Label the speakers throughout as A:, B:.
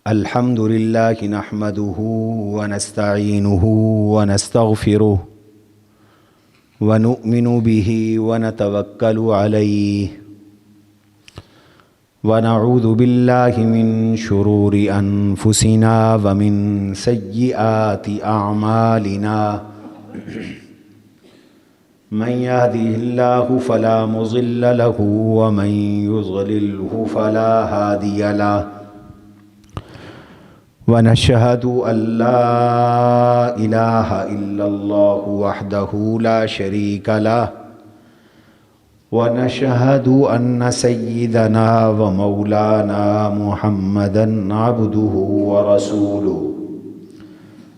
A: الحمد لله نحمده ونستعينه ونستغفره ونؤمن به ونتوكل عليه ونعوذ بالله من شرور أنفسنا ومن سيئات أعمالنا من يهده الله فلا مضل له ومن يضلله فلا هادي له ونشهد أن لا إله إلا الله وحده لا شريك له ونشهد أن سيدنا ومولانا محمدا عبده ورسوله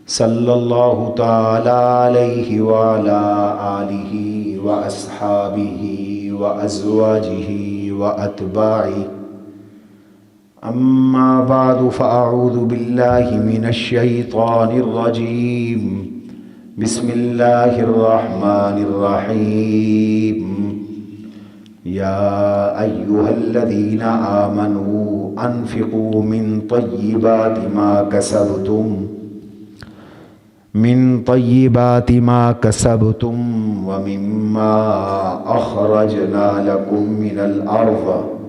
A: صلى الله تعالى عليه وعلى آله وأصحابه وأزواجه وأتباعه أما بعد فأعوذ بالله من الشيطان الرجيم بسم الله الرحمن الرحيم يا أيها الذين آمنوا أنفقوا من طيبات ما كسبتم ومما أخرجنا لكم من الأرض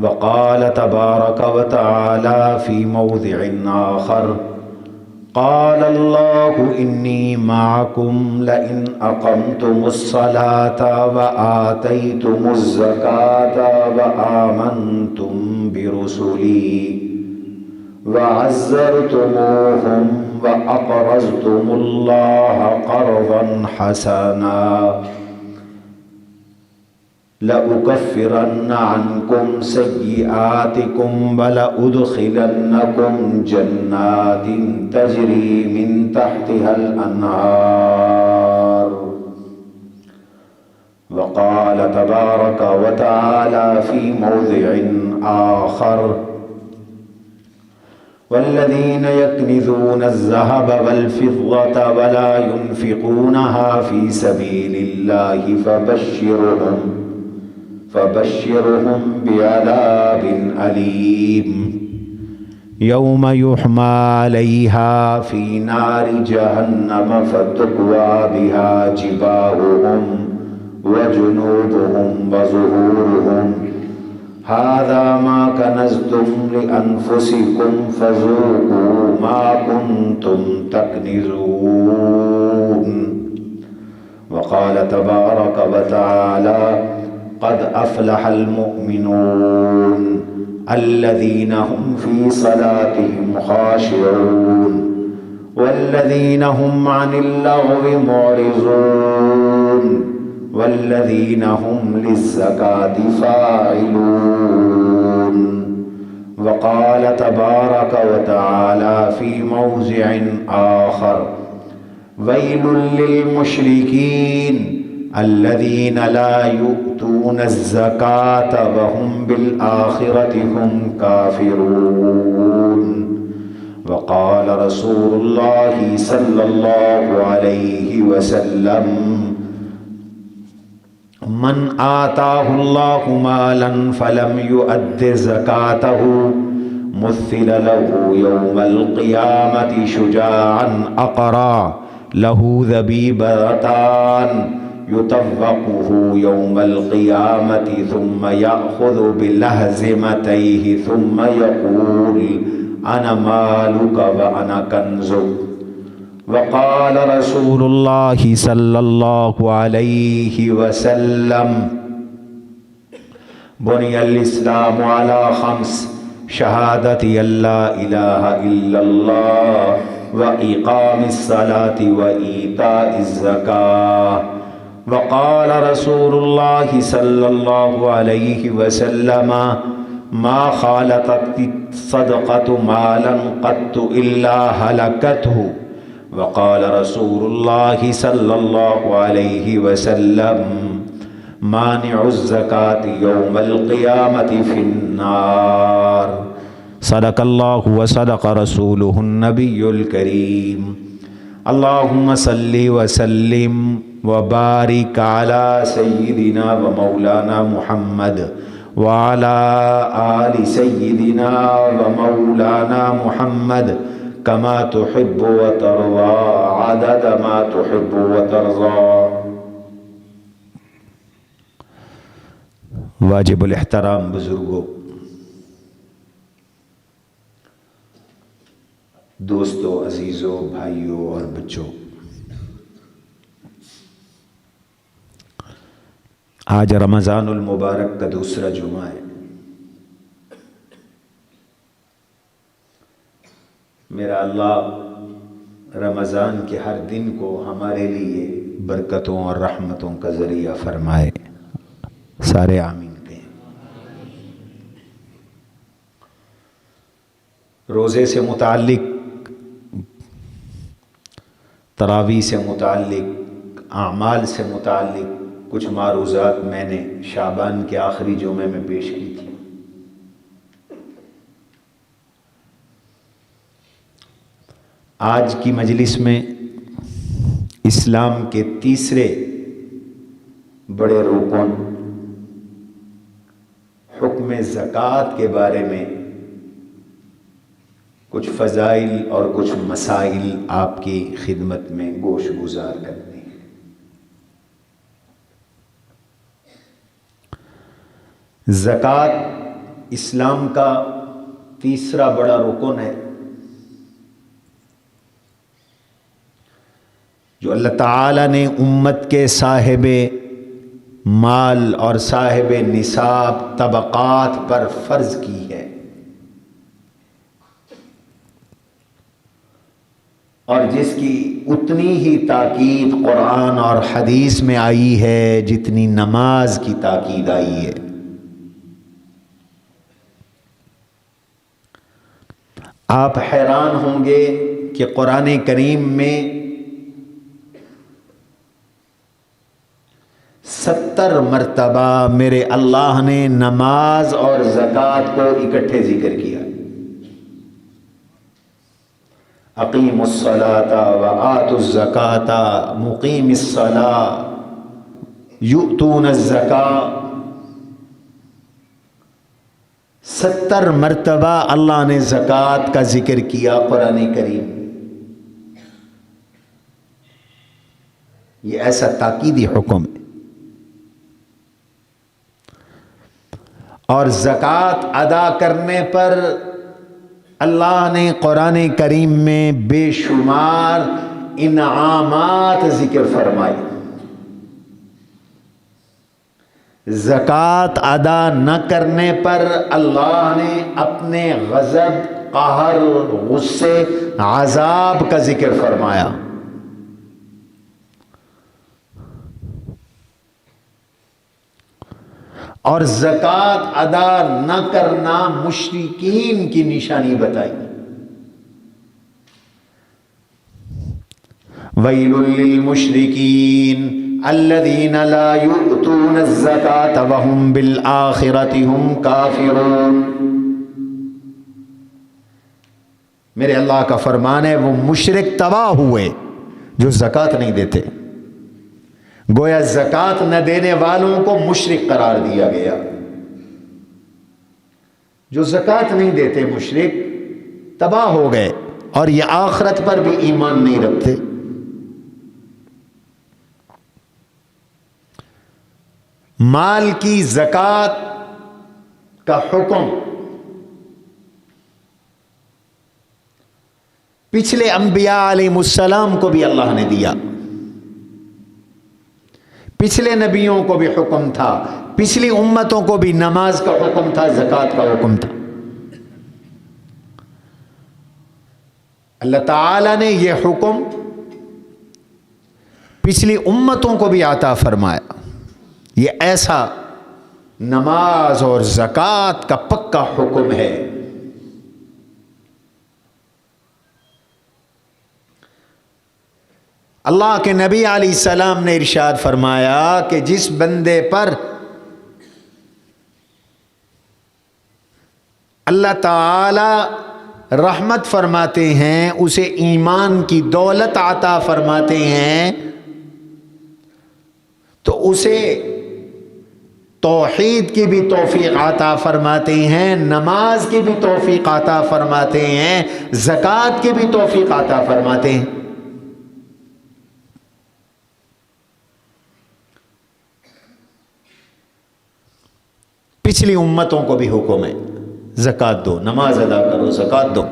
A: وقال تبارك وتعالى في موضع آخر قال الله إني معكم لئن أقمتم الصلاة وآتيتم الزكاة وآمنتم برسلي وعزرتموهم وأقرضتم الله قرضا حسنا لأكفرن عنكم سيئاتكم ولأدخلنكم جنات تجري من تحتها الأنهار وقال تبارك وتعالى في موضع آخر والذين يكنزون الذهب والفضة ولا ينفقونها في سبيل الله فبشرهم بعذاب أليم يوم يحمى عليها في نار جهنم فتكوى بها جباههم وجنوبهم وظهورهم هذا ما كنزتم لأنفسكم فذوقوا ما كنتم تكنزون وقال تبارك وتعالى قد أفلح المؤمنون الذين هم في صلاتهم خاشعون والذين هم عن اللغو معرضون والذين هم للزكاة فاعلون وقال تبارك وتعالى في موضع آخر ويل للمشركين الذين لا يؤتون الزكاة وهم بالآخرة هم كافرون وقال رسول الله صلى الله عليه وسلم من آتاه الله مالا فلم يؤد زكاته مثل له يوم القيامة شجاعا أقرى له ذبيبتان يطوقه يوم القيامة ثم يأخذ بلهزمتيه ثم يقول أنا مالك وأنا كنزك وقال رسول الله صلى الله عليه وسلم بني الإسلام على 5 شهادة أن لا إله إلا الله وإقام الصلاة وإيتاء الزكاة وقال رسول الله صلى الله عليه وسلم ما خالطت الصدقة مالا قط إلا هلكته وقال رسول الله صلى الله عليه وسلم مانع الزكاة يوم القيامة في النار صدق الله وصدق رسوله النبي الكريم اللهم صل وسلم وبارك على سيدنا ومولانا محمد وعلى آل سيدنا ومولانا محمد كما تحب وترضى عدد ما تحب وترضى. واجب الاحترام بزرگوں، دوستوں، عزیزوں، بھائیوں اور بچوں، آج رمضان المبارک کا دوسرا جمعہ ہے۔ میرا اللہ رمضان کے ہر دن کو ہمارے لیے برکتوں اور رحمتوں کا ذریعہ فرمائے، سارے آمین کہیں۔ روزے سے متعلق، تراویح سے متعلق، اعمال سے متعلق کچھ معروضات میں نے شعبان کے آخری جمعے میں پیش کی تھی۔ آج کی مجلس میں اسلام کے تیسرے بڑے رکن حکم زکوٰۃ کے بارے میں کچھ فضائل اور کچھ مسائل آپ کی خدمت میں گوش گزار کرنے ہیں۔ زکوٰۃ اسلام کا تیسرا بڑا رکن ہے جو اللہ تعالیٰ نے امت کے صاحب مال اور صاحب نصاب طبقات پر فرض کی ہے، اور جس کی اتنی ہی تاکید قرآن اور حدیث میں آئی ہے جتنی نماز کی تاکید آئی ہے۔ آپ حیران ہوں گے کہ قرآن کریم میں 70 مرتبہ میرے اللہ نے نماز اور زکوٰۃ کو اکٹھے ذکر کیا۔ اقیم الصلاۃ وآتوا الزکاۃ مقیم الصلاۃ یؤتون الزکاۃ، 70 مرتبہ اللہ نے زکوٰۃ کا ذکر کیا قرآن کریم۔ یہ ایسا تاکیدی حکم ہے، اور زکوٰۃ ادا کرنے پر اللہ نے قرآن کریم میں بے شمار انعامات ذکر فرمائے۔ زکوٰۃ ادا نہ کرنے پر اللہ نے اپنے غضب، قہر، غصے، عذاب کا ذکر فرمایا۔ اور زکوٰۃ ادا نہ کرنا مشرکین کی نشانی بتائی۔ ویل للمشرکین الذین لا یؤتون الزکاۃ وهم بالآخرۃ هم کافرون۔ میرے اللہ کا فرمان ہے وہ مشرک تباہ ہوئے جو زکوٰۃ نہیں دیتے۔ گویا زکوٰۃ نہ دینے والوں کو مشرک قرار دیا گیا۔ جو زکوٰۃ نہیں دیتے مشرک تباہ ہو گئے، اور یہ آخرت پر بھی ایمان نہیں رکھتے۔ مال کی زکوٰۃ کا حکم پچھلے انبیاء علیہ السلام کو بھی اللہ نے دیا، پچھلے نبیوں کو بھی حکم تھا، پچھلی امتوں کو بھی نماز کا حکم تھا، زکوٰۃ کا حکم تھا۔ اللہ تعالیٰ نے یہ حکم پچھلی امتوں کو بھی عطا فرمایا۔ یہ ایسا نماز اور زکوٰۃ کا پکا حکم ہے۔ اللہ کے نبی علیہ السلام نے ارشاد فرمایا کہ جس بندے پر اللہ تعالی رحمت فرماتے ہیں، اسے ایمان کی دولت عطا فرماتے ہیں، تو اسے توحید کی بھی توفیق عطا فرماتے ہیں، نماز کی بھی توفیق عطا فرماتے ہیں، زکوٰۃ کی بھی توفیق عطا فرماتے ہیں۔ پچھلی امتوں کو بھی حکم ہے زکوٰۃ دو، نماز ادا کرو، زکوٰۃ دو۔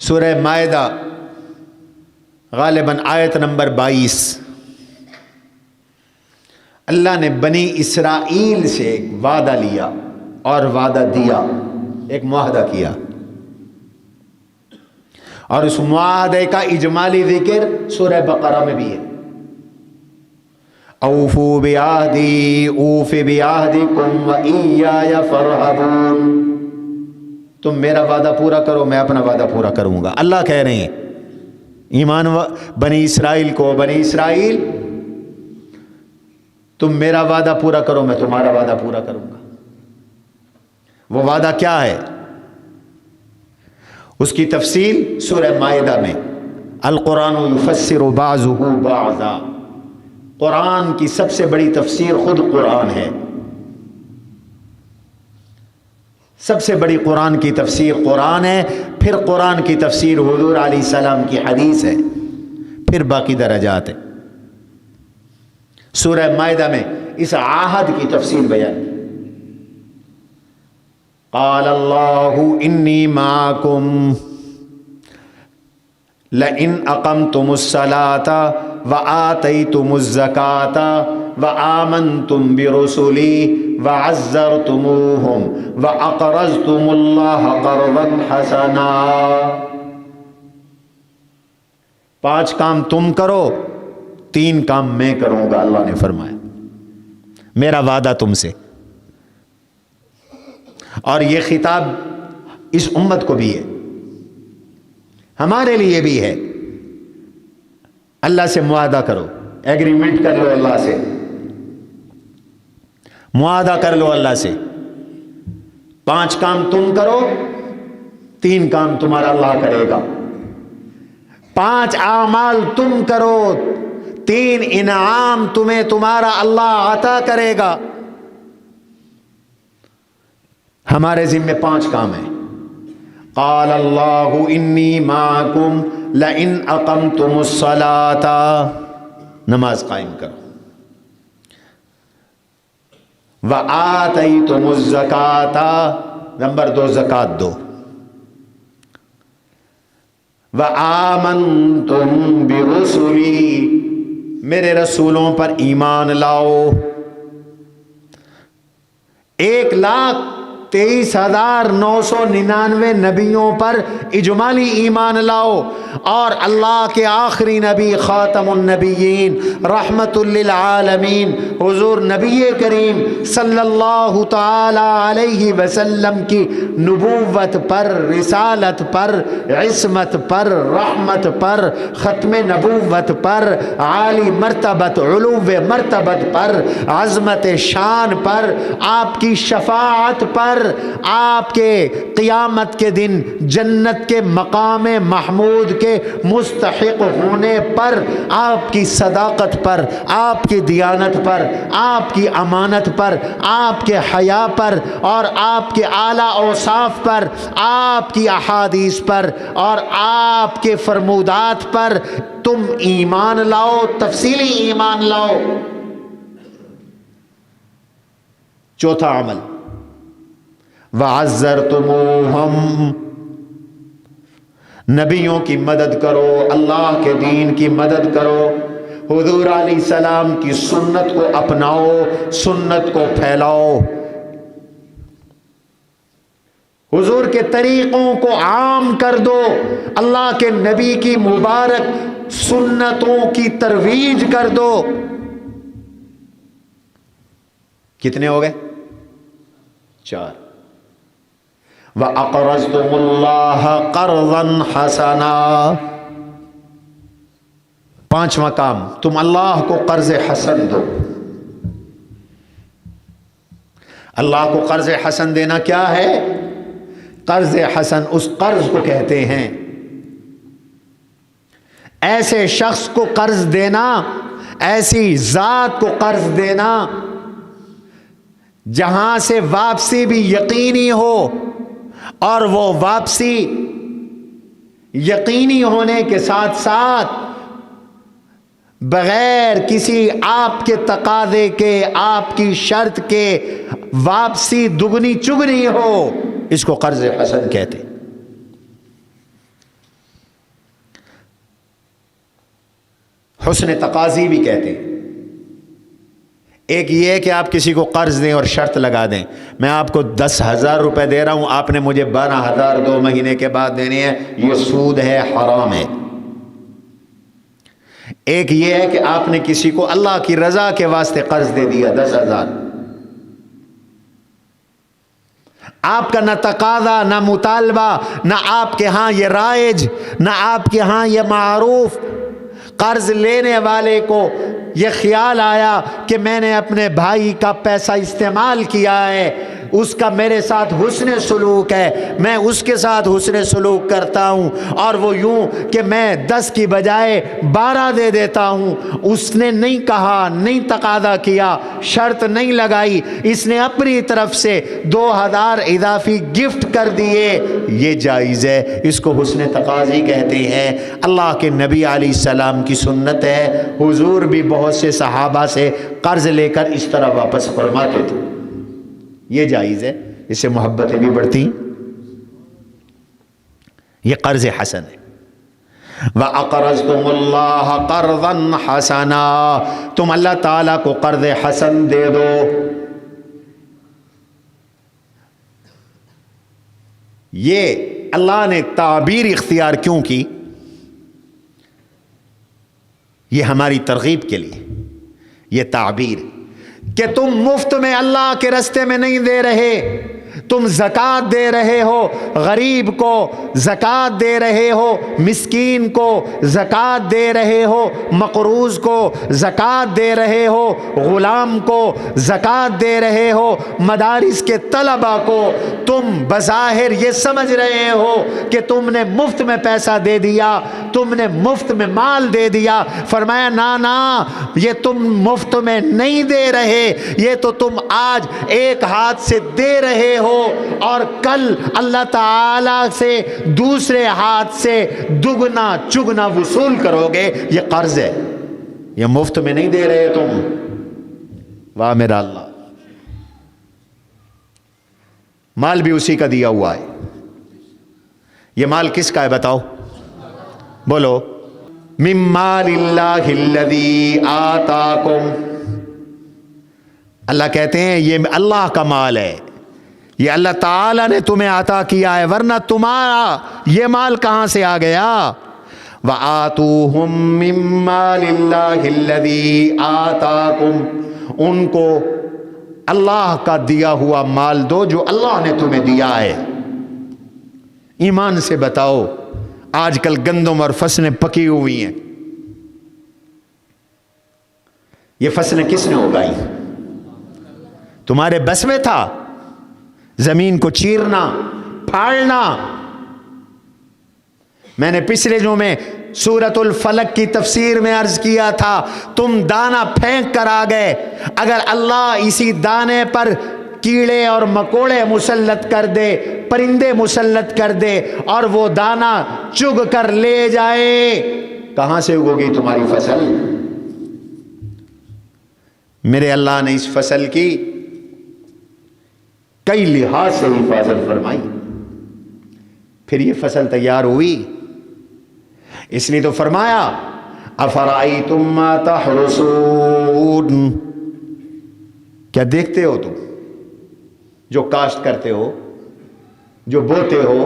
A: سورہ مائدہ غالباً آیت نمبر 22، اللہ نے بنی اسرائیل سے ایک وعدہ لیا اور وعدہ دیا، ایک معاہدہ کیا، اور اس معاہدے کا اجمالی ذکر سورہ بقرہ میں بھی ہے۔ اوفوا بعہدی اوف بعہدکم وإیایا فارہبون، تم میرا وعدہ پورا کرو، میں اپنا وعدہ پورا کروں گا۔ اللہ کہہ رہے ہیں ایمان بنی اسرائیل کو، بنی اسرائیل تم میرا وعدہ پورا کرو، میں تمہارا وعدہ پورا کروں گا۔ وہ وعدہ کیا ہے؟ اس کی تفصیل سورہ مائدہ میں، القرآن یفسر بعضہ بعضا، قرآن کی سب سے بڑی تفسیر خود قرآن ہے، سب سے بڑی قرآن کی تفسیر قرآن ہے، پھر قرآن کی تفسیر حضور علیہ السلام کی حدیث ہے، پھر باقی درجات ہیں۔ سورہ مائدہ میں اس عہد کی تفصیل بیان، قال اللہ انی معکم لئن اقمتم الصلاة وآتیتم الزکاة وآمنتم برسلی وعزرتموہم وأقرضتم اللہ قرضا حسنا۔ 5 کام تم کرو، 3 کام میں کروں گا، اللہ نے فرمایا، میرا وعدہ تم سے۔ اور یہ خطاب اس امت کو بھی ہے، ہمارے لیے بھی ہے۔ اللہ سے معاہدہ کرو، ایگریمنٹ کر لو، اللہ سے معاہدہ کر لو، اللہ سے 5 کام تم کرو، 3 کام تمہارا اللہ کرے گا۔ 5 اعمال تم کرو، 3 انعام تمہیں تمہارا اللہ عطا کرے گا۔ ہمارے ذمہ 5 کام ہیں۔ قال اللہ انی معکم لئن اقمتم الصلاة، نماز قائم کرو، وآتیتم الزکاة، نمبر 2 زکوٰۃ دو، وآمنتم برسلی، میرے رسولوں پر ایمان لاؤ۔ 1,23,999 نبیوں پر اجمالی ایمان لاؤ، اور اللہ کے آخری نبی خاتم النبیین رحمت للعالمین حضور نبی کریم صلی اللہ تعالی علیہ وسلم کی نبوت پر، رسالت پر، عصمت پر، رحمت پر، ختم نبوت پر، عالی مرتبت، علو مرتبت پر، عظمت شان پر، آپ کی شفاعت پر، آپ کے قیامت کے دن جنت کے مقام محمود کے مستحق ہونے پر، آپ کی صداقت پر، آپ کی دیانت پر، آپ کی امانت پر، آپ کے حیا پر، اور آپ کے اعلیٰ اوصاف پر، آپ کی احادیث پر، اور آپ کے فرمودات پر تم ایمان لاؤ، تفصیلی ایمان لاؤ۔ 4تھا عمل، وعزرتموہم، نبیوں کی مدد کرو، اللہ کے دین کی مدد کرو، حضور علیہ السلام کی سنت کو اپناؤ، سنت کو پھیلاؤ، حضور کے طریقوں کو عام کر دو، اللہ کے نبی کی مبارک سنتوں کی ترویج کر دو۔ کتنے ہو گئے؟ 4۔ وَأَقْرَضْتُمُ اللَّهَ قَرْضًا حَسَنًا، 5واں کام، تم اللہ کو قرض حسن دو۔ اللہ کو قرض حسن دینا کیا ہے؟ قرض حسن اس قرض کو کہتے ہیں، ایسے شخص کو قرض دینا ایسی ذات کو قرض دینا جہاں سے واپسی بھی یقینی ہو، اور وہ واپسی یقینی ہونے کے ساتھ ساتھ بغیر کسی آپ کے تقاضے کے، آپ کی شرط کے واپسی دگنی چگنی ہو، اس کو قرض حسن کہتے۔ حسن تقاضی بھی کہتے ہیں۔ ایک یہ ہے کہ آپ کسی کو قرض دیں اور شرط لگا دیں، میں آپ کو 10,000 روپے دے رہا ہوں، آپ نے مجھے 12,000 2 مہینے کے بعد دینے ہیں، یہ سود ہے، حرام ہے۔ ایک یہ ہے کہ آپ نے کسی کو اللہ کی رضا کے واسطے قرض دے دیا 10,000، آپ کا نہ تقاضا، نہ مطالبہ، نہ آپ کے ہاں یہ رائج، نہ آپ کے ہاں یہ معروف، قرض لینے والے کو یہ خیال آیا کہ میں نے اپنے بھائی کا پیسہ استعمال کیا ہے، اس کا میرے ساتھ حسن سلوک ہے، میں اس کے ساتھ حسن سلوک کرتا ہوں، اور وہ یوں کہ میں 10 کی بجائے 12 دے دیتا ہوں۔ اس نے نہیں کہا، نہیں تقاضا کیا، شرط نہیں لگائی، اس نے اپنی طرف سے 2,000 اضافی گفٹ کر دیے، یہ جائز ہے، اس کو حسن تقاضی کہتے ہیں۔ اللہ کے نبی علیہ السلام کی سنت ہے، حضور بھی بہت سے صحابہ سے قرض لے کر اس طرح واپس فرماتے تھے، یہ جائز ہے، اس سے محبتیں بھی بڑھتی، یہ قرض حسن ہے۔ وَأَقْرَضْتُمُ اللَّهَ قَرْضًا حَسَنًا، تم اللہ تعالیٰ کو قرض حسن دے دو۔ یہ اللہ نے تعبیر اختیار کیوں کی؟ یہ ہماری ترغیب کے لیے یہ تعبیر کہ تم مفت میں اللہ کے راستے میں نہیں دے رہے، تم زکوٰۃ دے رہے ہو، غریب کو زکوٰۃ دے رہے ہو، مسکین کو زکوٰۃ دے رہے ہو، مقروض کو زکوٰۃ دے رہے ہو، غلام کو زکوٰۃ دے رہے ہو، مدارس کے طلبہ کو تم بظاہر یہ سمجھ رہے ہو کہ تم نے مفت میں پیسہ دے دیا، تم نے مفت میں مال دے دیا۔ فرمایا نا، یہ تم مفت میں نہیں دے رہے، یہ تو تم آج ایک ہاتھ سے دے رہے ہو اور کل اللہ تعالی سے دوسرے ہاتھ سے دگنا چگنا وصول کرو گے، یہ قرض ہے، یہ مفت میں نہیں دے رہے تم۔ واہ میرا اللہ، مال بھی اسی کا دیا ہوا ہے۔ یہ مال کس کا ہے بتاؤ، بولو؟ من مال اللہ الذی آتاکم، اللہ کہتے ہیں یہ اللہ کا مال ہے، یہ اللہ تعالیٰ نے تمہیں عطا کیا ہے، ورنہ تمہارا یہ مال کہاں سے آ گیا؟ وَآتُوهُم مِّن مَّالِ اللَّهِ الَّذِي آتَاكُمْ، ان کو اللہ کا دیا ہوا مال دو جو اللہ نے تمہیں دیا ہے۔ ایمان سے بتاؤ، آج کل گندم اور فصلیں پکی ہوئی ہیں، یہ فصلیں کس نے اگائی؟ تمہارے بس میں تھا زمین کو چیرنا، پھاڑنا؟ میں نے پچھلے جو میں سورۃ الفلق کی تفسیر میں عرض کیا تھا، تم دانہ پھینک کر آ گئے، اگر اللہ اسی دانے پر کیڑے اور مکوڑے مسلط کر دے، پرندے مسلط کر دے اور وہ دانہ چگ کر لے جائے، کہاں سے اگوگی تمہاری فصل؟ میرے اللہ نے اس فصل کی کئی لحاظ سے حفاظت فرمائی، پھر یہ فصل تیار ہوئی، اس لیے تو فرمایا افرأیتم ما تحرثون، کیا دیکھتے ہو تم جو کاشت کرتے ہو، جو بوتے ہو،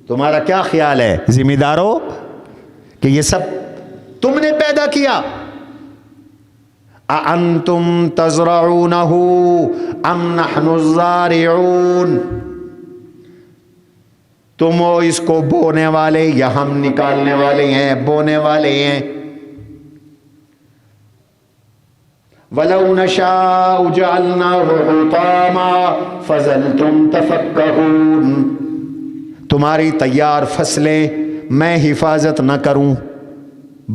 A: تمہارا کیا خیال ہے ذمہ دارو کہ یہ سب تم نے پیدا کیا؟ اَأَنْتُمْ تَزْرَعُونَهُ أَمْ نَحْنُ الزَّارِعُونَ، تم ہو اس کو بونے والے یا ہم نکالنے والے ہیں، بونے والے ہیں؟ وَلَوْ نَشَاءُ جَعَلْنَاهُ حُطَامًا فَظَلْتُمْ تَفَكَّهُونَ، تمہاری تیار فصلیں میں حفاظت نہ کروں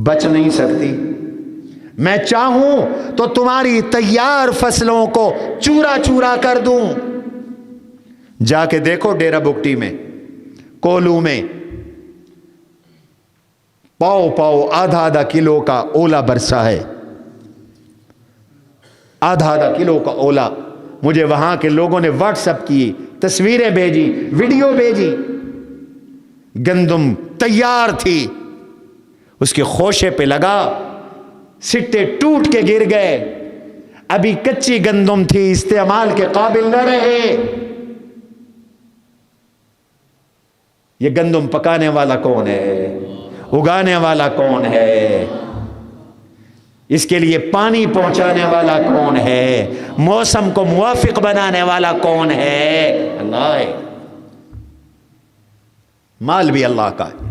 A: بچ نہیں سکتی، میں چاہوں تو تمہاری تیار فصلوں کو چورا چورا کر دوں. جا کے دیکھو ڈیرہ بگٹی میں، کولو میں، پاؤ پاؤ آدھا آدھا کلو کا اولا برسا ہے، آدھا آدھا کلو کا اولا. مجھے وہاں کے لوگوں نے واٹس ایپ کی، تصویریں بھیجی، ویڈیو بھیجی. گندم تیار تھی، اس کے خوشے پہ لگا، سٹے ٹوٹ کے گر گئے. ابھی کچی گندم تھی، استعمال کے قابل نہ رہے. یہ گندم پکانے والا کون ہے؟ اگانے والا کون ہے؟ اس کے لیے پانی پہنچانے والا کون ہے؟ موسم کو موافق بنانے والا کون ہے؟ اللہ ہے. مال بھی اللہ کا ہے.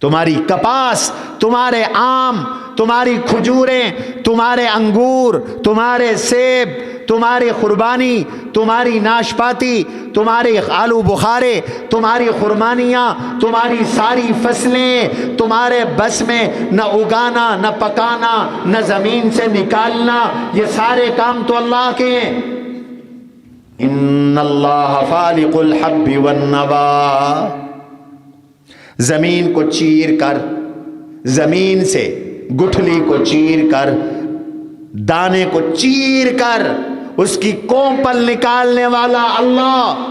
A: تمہاری کپاس، تمہارے آم، تمہاری کھجوریں، تمہارے انگور، تمہارے سیب، تمہاری قربانی، تمہاری ناشپاتی، تمہاری آلو بخارے، تمہاری خرمانیاں، تمہاری ساری فصلیں تمہارے بس میں نہ اگانا، نہ پکانا، نہ زمین سے نکالنا. یہ سارے کام تو اللہ کے ہیں. ان اللہ فالق الحب والنوا. زمین کو چیر کر، زمین سے گٹھلی کو چیر کر، دانے کو چیر کر اس کی کومپل نکالنے والا اللہ.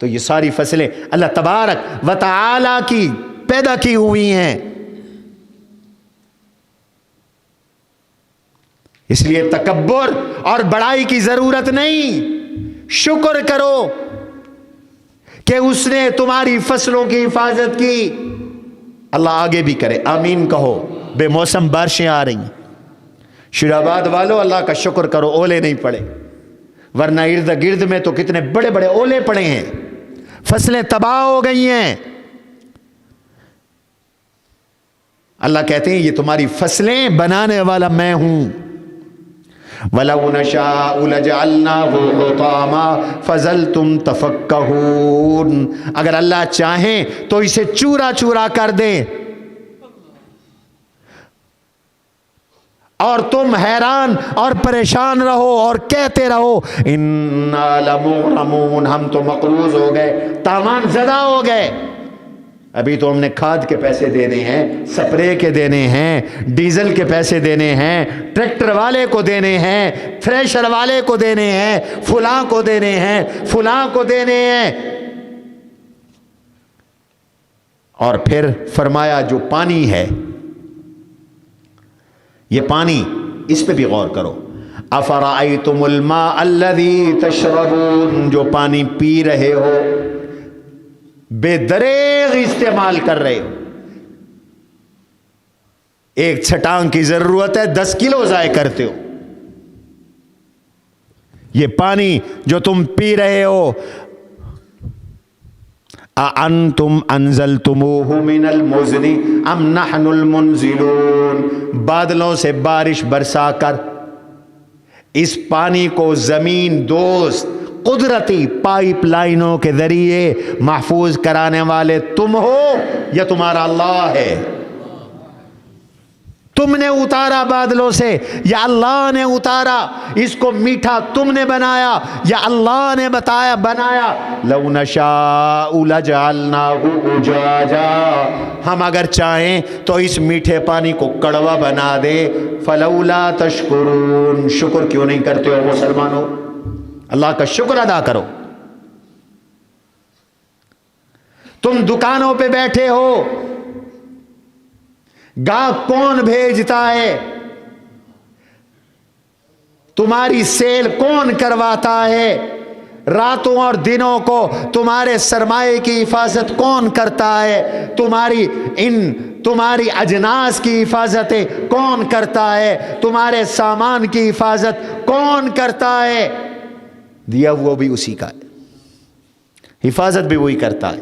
A: تو یہ ساری فصلیں اللہ تبارک و تعالی کی پیدا کی ہوئی ہیں. اس لیے تکبر اور بڑائی کی ضرورت نہیں. شکر کرو کہ اس نے تمہاری فصلوں کی حفاظت کی. اللہ آگے بھی کرے، آمین کہو. بے موسم بارشیں آ رہی ہیں. شیر آباد والو اللہ کا شکر کرو، اولے نہیں پڑے، ورنہ ارد گرد میں تو کتنے بڑے بڑے اولے پڑے ہیں، فصلیں تباہ ہو گئی ہیں. اللہ کہتے ہیں یہ تمہاری فصلیں بنانے والا میں ہوں. وَلَوْ نَشَاءُ لَجَعَلْنَاهُ حُطَامًا فَظَلْتُمْ تَفَكَّهُونَ. اگر اللہ چاہیں تو اسے چورا چورا کر دیں اور تم حیران اور پریشان رہو اور کہتے رہو اِنَّا لَمُغْرَمُونَ، ہم تو مقروض ہو گئے، تاوان زدہ ہو گئے. ابھی تو ہم نے کھاد کے پیسے دینے ہیں، سپرے کے دینے ہیں، ڈیزل کے پیسے دینے ہیں، ٹریکٹر والے کو دینے ہیں، تھریشر والے کو دینے ہیں، فلاں کو دینے ہیں، فلاں کو دینے ہیں. اور پھر فرمایا جو پانی ہے، یہ پانی، اس پہ بھی غور کرو. افرأیتم الماء الذی تشربون، جو پانی پی رہے ہو، بے دریغ استعمال کر رہے ہو. ایک چھٹانگ کی ضرورت ہے، 10 کلو ضائع کرتے ہو. یہ پانی جو تم پی رہے ہو، اَأَنْتُمْ أَنزَلْتُمُوهُ مِنَ الْمُزْنِ أَمْ نَحْنُ الْمُنزِلُونَ. بادلوں سے بارش برسا کر اس پانی کو زمین دوست قدرتی پائپ لائنوں کے ذریعے محفوظ کرانے والے تم ہو یا تمہارا اللہ ہے؟ تم نے اتارا بادلوں سے یا اللہ نے اتارا؟ اس کو میٹھا تم نے بنایا یا اللہ نے بنایا؟ لو نشاء لجعلناه اجاجا، ہم اگر چاہیں تو اس میٹھے پانی کو کڑوا بنا دے. فلولا تشکرون، شکر کیوں نہیں کرتے ہو مسلمانوں؟ اللہ کا شکر ادا کرو. تم دکانوں پہ بیٹھے ہو، گاہک کون بھیجتا ہے؟ تمہاری سیل کون کرواتا ہے؟ راتوں اور دنوں کو تمہارے سرمایے کی حفاظت کون کرتا ہے؟ تمہاری اجناس کی حفاظت کون کرتا ہے؟ تمہارے سامان کی حفاظت کون کرتا ہے؟ دیا وہ بھی اسی کا ہے، حفاظت بھی وہی کرتا ہے.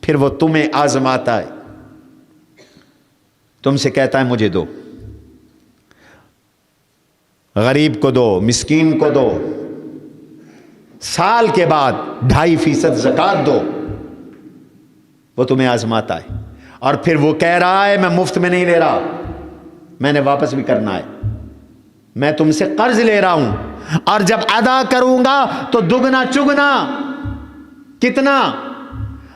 A: پھر وہ تمہیں آزماتا ہے، تم سے کہتا ہے مجھے دو، غریب کو دو، مسکین کو دو. سال کے بعد 2.5% زکوٰۃ دو. وہ تمہیں آزماتا ہے. اور پھر وہ کہہ رہا ہے میں مفت میں نہیں لے رہا، میں نے واپس بھی کرنا ہے، میں تم سے قرض لے رہا ہوں، اور جب ادا کروں گا تو دگنا چگنا۔ کتنا؟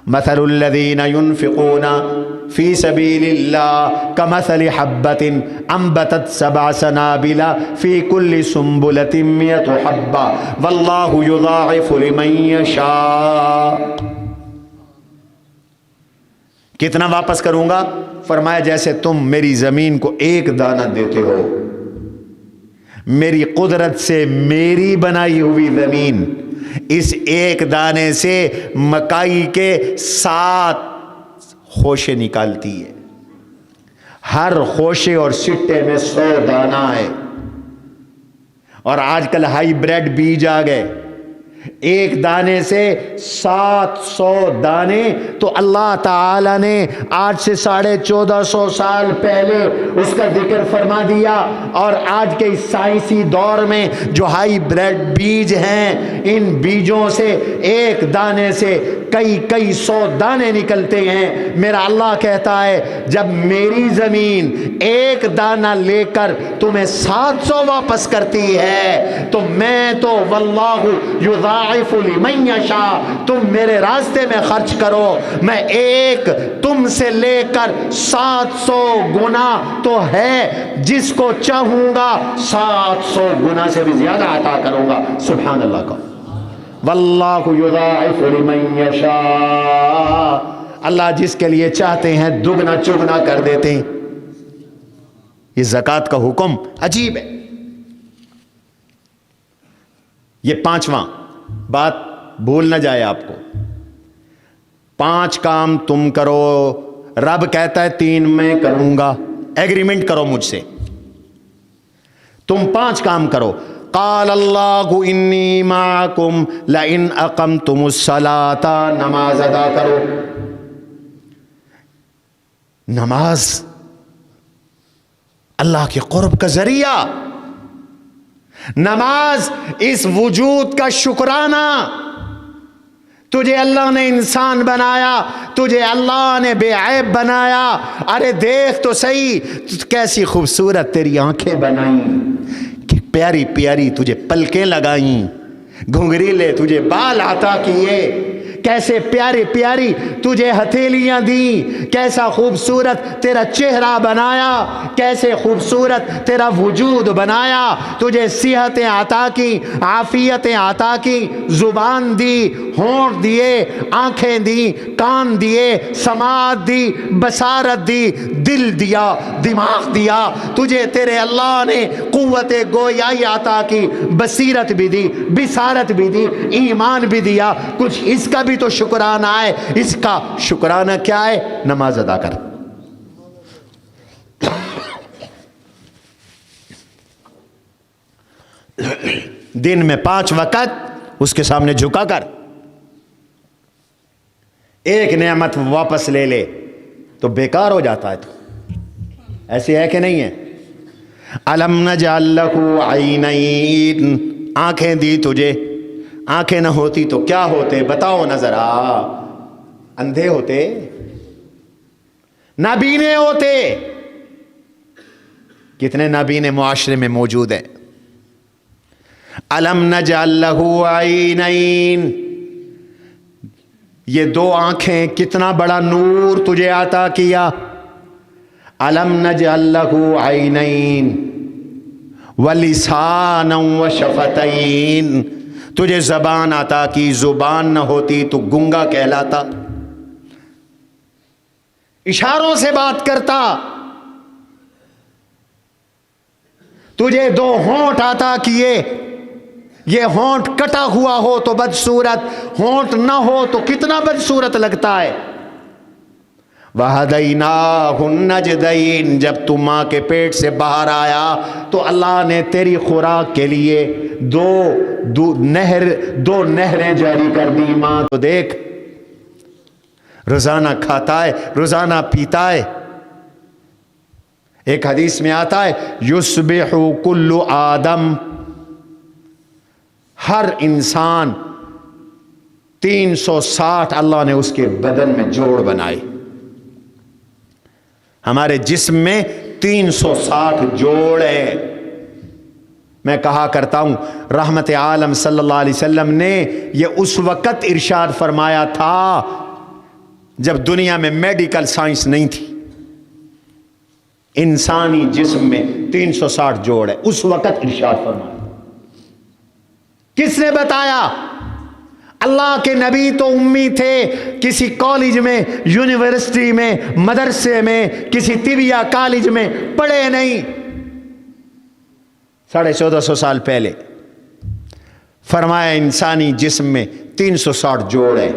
A: مثل الذین ينفقون فی سبیل اللہ کمثل حبۃ انبتت سبع سنابل فی کل سنبلۃ مئۃ حبۃ واللہ یضاعف لمن یشاء۔ کتنا واپس کروں گا؟ فرمایا جیسے تم میری زمین کو ایک دانہ دیتے ہو، میری قدرت سے میری بنائی ہوئی زمین اس ایک دانے سے مکائی کے 7 خوشے نکالتی ہے، ہر خوشے اور سٹے میں 100 دانہ ہے، اور آج کل ہائی بریڈ بیج آ گئے، ایک دانے سے 700 دانے۔ تو اللہ تعالی نے آج سے 1450 سال پہلے اس کا ذکر فرما دیا، اور آج کے اس سائنسی دور میں جو ہائی بریڈ بیج ہیں، ان بیجوں سے ایک دانے سے کئی 100 دانے نکلتے ہیں۔ میرا اللہ کہتا ہے جب میری زمین ایک دانہ لے کر تمہیں 700 واپس کرتی ہے تو میں تو واللہ یضاعف لمن یشاء، تم میرے راستے میں خرچ کرو، میں ایک تم سے لے کر 700 گنا تو ہے، جس کو چاہوں گا 700 گنا سے بھی زیادہ عطا کروں گا۔ سبحان اللہ کا، واللہ یضاعف لمن یشاء، اللہ جس کے لیے چاہتے ہیں دگنا چگنا کر دیتے ہیں۔ یہ زکوٰۃ کا حکم عجیب ہے۔ یہ 5واں بات بھول نہ جائے آپ کو، 5 کام تم کرو، رب کہتا ہے 3 میں کروں گا، ایگریمنٹ کرو مجھ سے، تم 5 کام کرو۔ قال اللہ انی معکم لئن اقمتم الصلاۃ، نماز ادا کرو۔ نماز اللہ کے قرب کا ذریعہ، نماز اس وجود کا شکرانہ۔ تجھے اللہ نے انسان بنایا، تجھے اللہ نے بے عیب بنایا، ارے دیکھ تو صحیح کیسی خوبصورت تیری آنکھیں بنائیں، کہ پیاری پیاری تجھے پلکیں لگائیں، گھنگریلے تجھے بال عطا کیے، کیسے پیاری پیاری تجھے ہتھیلیاں دیں، کیسا خوبصورت تیرا چہرہ بنایا، کیسے خوبصورت تیرا وجود بنایا، تجھے صحتیں عطا کی، عافیتیں عطا کی، زبان دی، ہونٹ دیے، آنکھیں دی، کان دیے، سماعت دی، بصارت دی، دل دیا، دماغ دیا، تجھے تیرے اللہ نے قوت گویائی عطا کی، بصیرت بھی دی، بصارت بھی دی، ایمان بھی دیا، کچھ اس کا بھی تو شکرانہ ہے۔ اس کا شکرانہ کیا ہے؟ نماز ادا کر۔ دن میں 5 وقت اس کے سامنے جھکا کر، ایک نعمت واپس لے لے تو بیکار ہو جاتا ہے۔ تو ایسے ہے کہ نہیں ہے؟ الم نجعل لہ عینین، آنکھیں دی تجھے، آنکھیں نہ ہوتی تو کیا ہوتے بتاؤ نہ ذرا؟ اندھے ہوتے، نابینے ہوتے۔ کتنے نابینے معاشرے میں موجود ہیں۔ الم نجعل لہ عینین، یہ 2 آنکھیں کتنا بڑا نور تجھے عطا کیا۔ الم نجعل لہ عینین ولسانا وشفتین، تجھے زبان عطا کی، زبان نہ ہوتی تو گنگا کہلاتا، اشاروں سے بات کرتا۔ تجھے 2 ہونٹ عطا کیے، یہ ہونٹ کٹا ہوا ہو تو بدصورت، ہونٹ نہ ہو تو کتنا بدصورت لگتا ہے۔ وَهَدَيْنَاهُ النَّجْدَيْنِ، جب تو ماں کے پیٹ سے باہر آیا تو اللہ نے تیری خوراک کے لیے 2 نہریں جاری کر دی۔ ماں تو دیکھ روزانہ کھاتا ہے، روزانہ پیتا ہے۔ ایک حدیث میں آتا ہے یصبح کل آدم، ہر انسان 360 اللہ نے اس کے بدن میں جوڑ بنائے، ہمارے جسم میں 360 جوڑ ہے. میں کہا کرتا ہوں رحمت عالم صلی اللہ علیہ وسلم نے یہ اس وقت ارشاد فرمایا تھا جب دنیا میں میڈیکل سائنس نہیں تھی. انسانی جسم میں 360 جوڑ ہے، اس وقت ارشاد فرمایا. کس نے بتایا؟ اللہ کے نبی تو امی تھے، کسی کالج میں، یونیورسٹی میں، مدرسے میں، کسی طبیہ کالج میں پڑھے نہیں. 1450 سال پہلے فرمایا انسانی جسم میں 360 جوڑ ہے.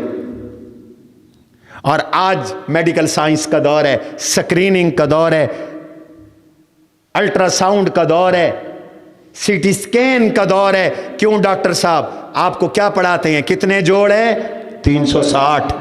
A: اور آج میڈیکل سائنس کا دور ہے، سکریننگ کا دور ہے، الٹرا ساؤنڈ کا دور ہے، سی ٹی سکین کا دور ہے. کیوں ڈاکٹر صاحب آپ کو کیا پڑھاتے ہیں؟ کتنے جوڑ ہیں؟ 360.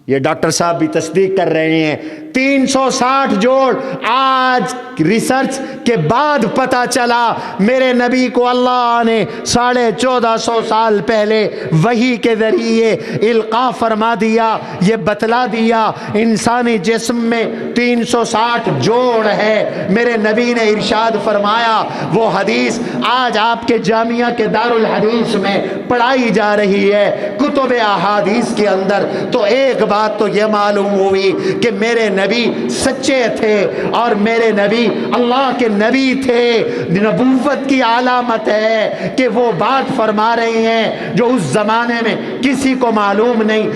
A: یہ ڈاکٹر صاحب بھی تصدیق کر رہے ہیں 360 جوڑ. آج ریسرچ کے بعد پتا چلا میرے نبی کو اللہ نے 1450 سال پہلے وحی کے ذریعے القاء فرما دیا، یہ بتلا دیا انسانی جسم میں 360 جوڑ ہے. میرے نبی نے ارشاد فرمایا، وہ حدیث آج آپ کے جامعہ کے دارالحدیث میں پڑھائی جا رہی ہے کتب احادیث کے اندر. تو ایک بات تو یہ معلوم ہوئی کہ میرے نبی سچے تھے اور میرے نبی اللہ کے نبی تھے. نبوت کی علامت ہے کہ وہ بات فرما رہے ہیں جو اس زمانے میں کسی کو معلوم نہیں،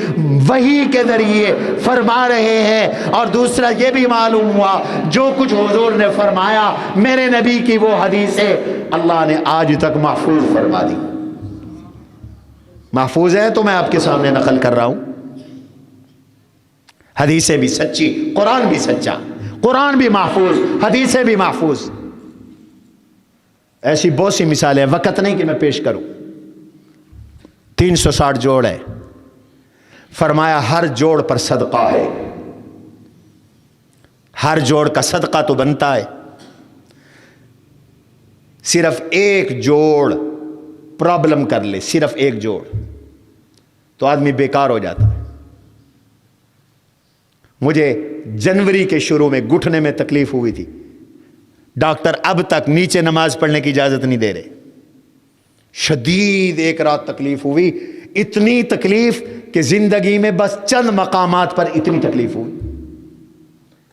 A: وحی کے ذریعے فرما رہے ہیں. اور دوسرا یہ بھی معلوم ہوا جو کچھ حضور نے فرمایا میرے نبی کی وہ حدیثیں اللہ نے آج تک محفوظ فرما دی. محفوظ ہے تو میں آپ کے سامنے نقل کر رہا ہوں. حدیثیں بھی سچی، قرآن بھی سچا، قرآن بھی محفوظ، حدیثیں بھی محفوظ. ایسی بہت سی مثالیں، وقت نہیں کہ میں پیش کروں. 360 جوڑ ہے. فرمایا ہر جوڑ پر صدقہ ہے. ہر جوڑ کا صدقہ تو بنتا ہے. صرف ایک جوڑ پرابلم کر لے، صرف ایک جوڑ تو آدمی بیکار ہو جاتا ہے. مجھے جنوری کے شروع میں گھٹنے میں تکلیف ہوئی تھی. ڈاکٹر اب تک نیچے نماز پڑھنے کی اجازت نہیں دے رہے. شدید ایک رات تکلیف ہوئی، اتنی تکلیف کہ زندگی میں بس چند مقامات پر اتنی تکلیف ہوئی.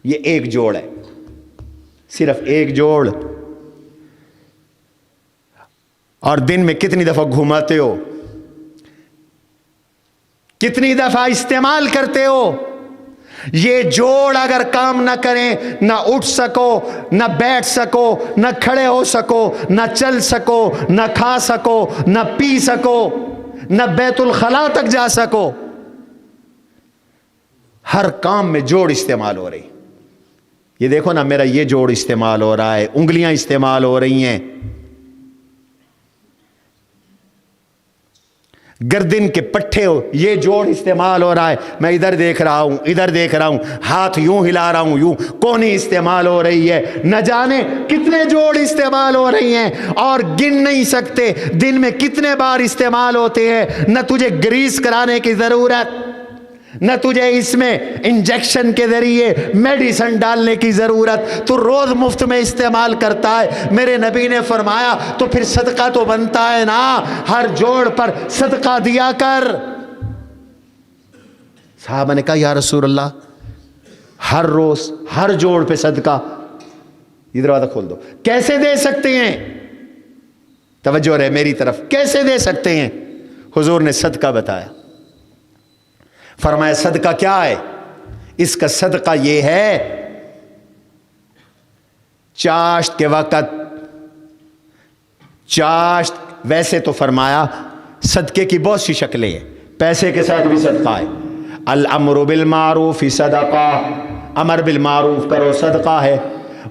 A: یہ ایک جوڑ ہے، صرف ایک جوڑ. اور دن میں کتنی دفعہ گھماتے ہو، کتنی دفعہ استعمال کرتے ہو. یہ جوڑ اگر کام نہ کریں، نہ اٹھ سکو، نہ بیٹھ سکو، نہ کھڑے ہو سکو، نہ چل سکو، نہ کھا سکو، نہ پی سکو، نہ بیت الخلاء تک جا سکو. ہر کام میں جوڑ استعمال ہو رہی. یہ دیکھو نا، میرا یہ جوڑ استعمال ہو رہا ہے، انگلیاں استعمال ہو رہی ہیں، گردن کے پٹھے ہو، یہ جوڑ استعمال ہو رہا ہے. میں ادھر دیکھ رہا ہوں، ادھر دیکھ رہا ہوں، ہاتھ یوں ہلا رہا ہوں، یوں کونی استعمال ہو رہی ہے. نہ جانے کتنے جوڑ استعمال ہو رہی ہیں اور گن نہیں سکتے دن میں کتنے بار استعمال ہوتے ہیں. نہ تجھے گریس کرانے کی ضرورت، نہ تجھے اس میں انجیکشن کے ذریعے میڈیسن ڈالنے کی ضرورت، تو روز مفت میں استعمال کرتا ہے. میرے نبی نے فرمایا تو پھر صدقہ تو بنتا ہے نا، ہر جوڑ پر صدقہ دیا کر. صحابہ نے کہا یا رسول اللہ ہر روز ہر جوڑ پہ صدقہ، یہ دروازہ کھول دو، کیسے دے سکتے ہیں؟ توجہ رہے میری طرف، کیسے دے سکتے ہیں؟ حضور نے صدقہ بتایا. فرمایا صدقہ کیا ہے؟ اس کا صدقہ یہ ہے چاشت کے وقت، چاشت ویسے تو فرمایا صدقے کی بہت سی شکلیں ہیں، پیسے کے ساتھ بھی صدقہ ہے. الامر بالمعروف صدقہ، امر بالمعروف کرو صدقہ ہے.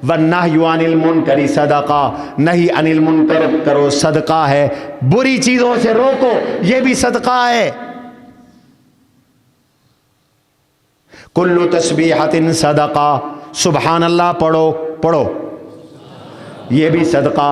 A: والنہی عن المنکر صدقہ، نہی عن المنکر کرو صدقہ ہے. بری چیزوں سے روکو، یہ بھی صدقہ ہے. کل تسبیحۃ صدقہ، سبحان اللہ پڑھو، یہ بھی صدقہ.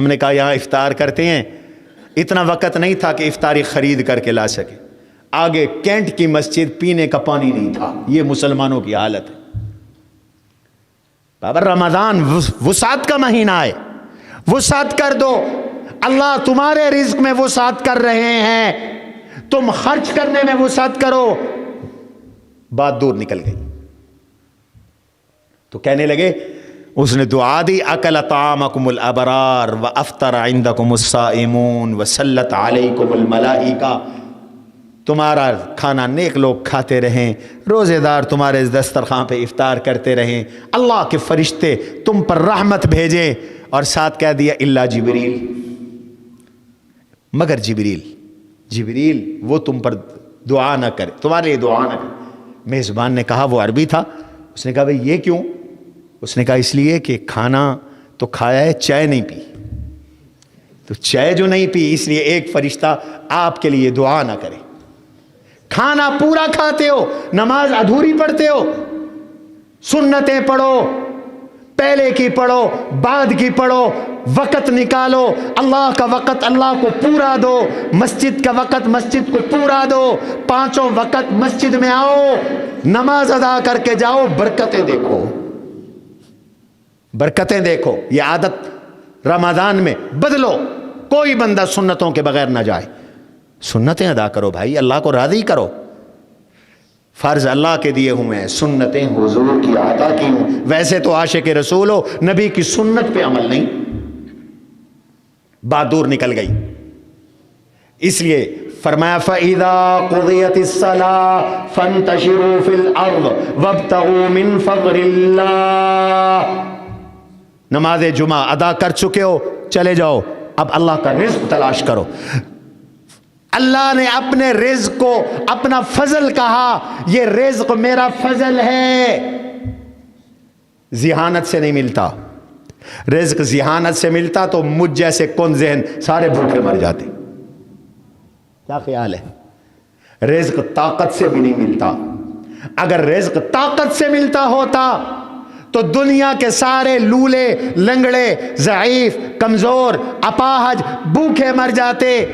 A: ہم نے کہا یہاں افطار کرتے ہیں. اتنا وقت نہیں تھا کہ افطاری خرید کر کے لا سکے. آگے کینٹ کی مسجد، پینے کا پانی نہیں تھا. یہ مسلمانوں کی حالت ہے. بابا رمضان وسعت کا مہینہ ہے، وسعت کر دو. اللہ تمہارے رزق میں وسعت کر رہے ہیں، تم خرچ کرنے میں وسعت کرو. بات دور نکل گئی. تو کہنے لگے، اس نے دعا دی، اکل طعامکم الابرار وافطر عندکم الصائمون وسلط علیکم الملائکہ. تمہارا کھانا نیک لوگ کھاتے رہیں، روزے دار تمہارے دسترخوان پہ افطار کرتے رہیں، اللہ کے فرشتے تم پر رحمت بھیجیں. اور ساتھ کہہ دیا الا جبریل، مگر جبریل وہ تم پر دعا نہ کرے، تمہارے لیے دعا نہ کرے. میزبان نے کہا، وہ عربی تھا، اس نے کہا بھئی یہ کیوں؟ اس نے کہا اس لیے کہ کھانا تو کھایا ہے، چائے نہیں پی. تو چائے جو نہیں پی، اس لیے ایک فرشتہ آپ کے لیے دعا نہ کرے. کھانا پورا کھاتے ہو، نماز ادھوری پڑھتے ہو. سنتیں پڑھو، پہلے کی پڑھو، بعد کی پڑھو، وقت نکالو. اللہ کا وقت اللہ کو پورا دو، مسجد کا وقت مسجد کو پورا دو. 5 وقت مسجد میں آؤ، نماز ادا کر کے جاؤ. برکتیں دیکھو، برکتیں دیکھو. یہ عادت رمضان میں بدلو. کوئی بندہ سنتوں کے بغیر نہ جائے. سنتیں ادا کرو بھائی، اللہ کو راضی کرو. فرض اللہ کے دیے ہوئے ہیں، سنتیں حضور کی عطا کی ہوں. ویسے تو عاشق رسول ہو، نبی کی سنت پہ عمل نہیں. بات دور نکل گئی. اس لیے فرمایا فَإِذَا قُضِيَتِ الصَّلَاةُ فَانتَشِرُوا فِي الْأَرْضِ وَابْتَغُوا مِنْ فَضْلِ اللَّهِ. نماز جمعہ ادا کر چکے ہو، چلے جاؤ، اب اللہ کا رزق تلاش کرو. اللہ نے اپنے رزق کو اپنا فضل کہا، یہ رزق میرا فضل ہے. ذہانت سے نہیں ملتا. رزق ذہانت سے ملتا تو مجھ جیسے کون ذہن سارے بھوکے مر جاتے. کیا خیال ہے؟ رزق طاقت سے بھی نہیں ملتا. اگر رزق طاقت سے ملتا ہوتا تو دنیا کے سارے لولے، لنگڑے، ضعیف، کمزور، اپاہج بھوکے مر جاتے.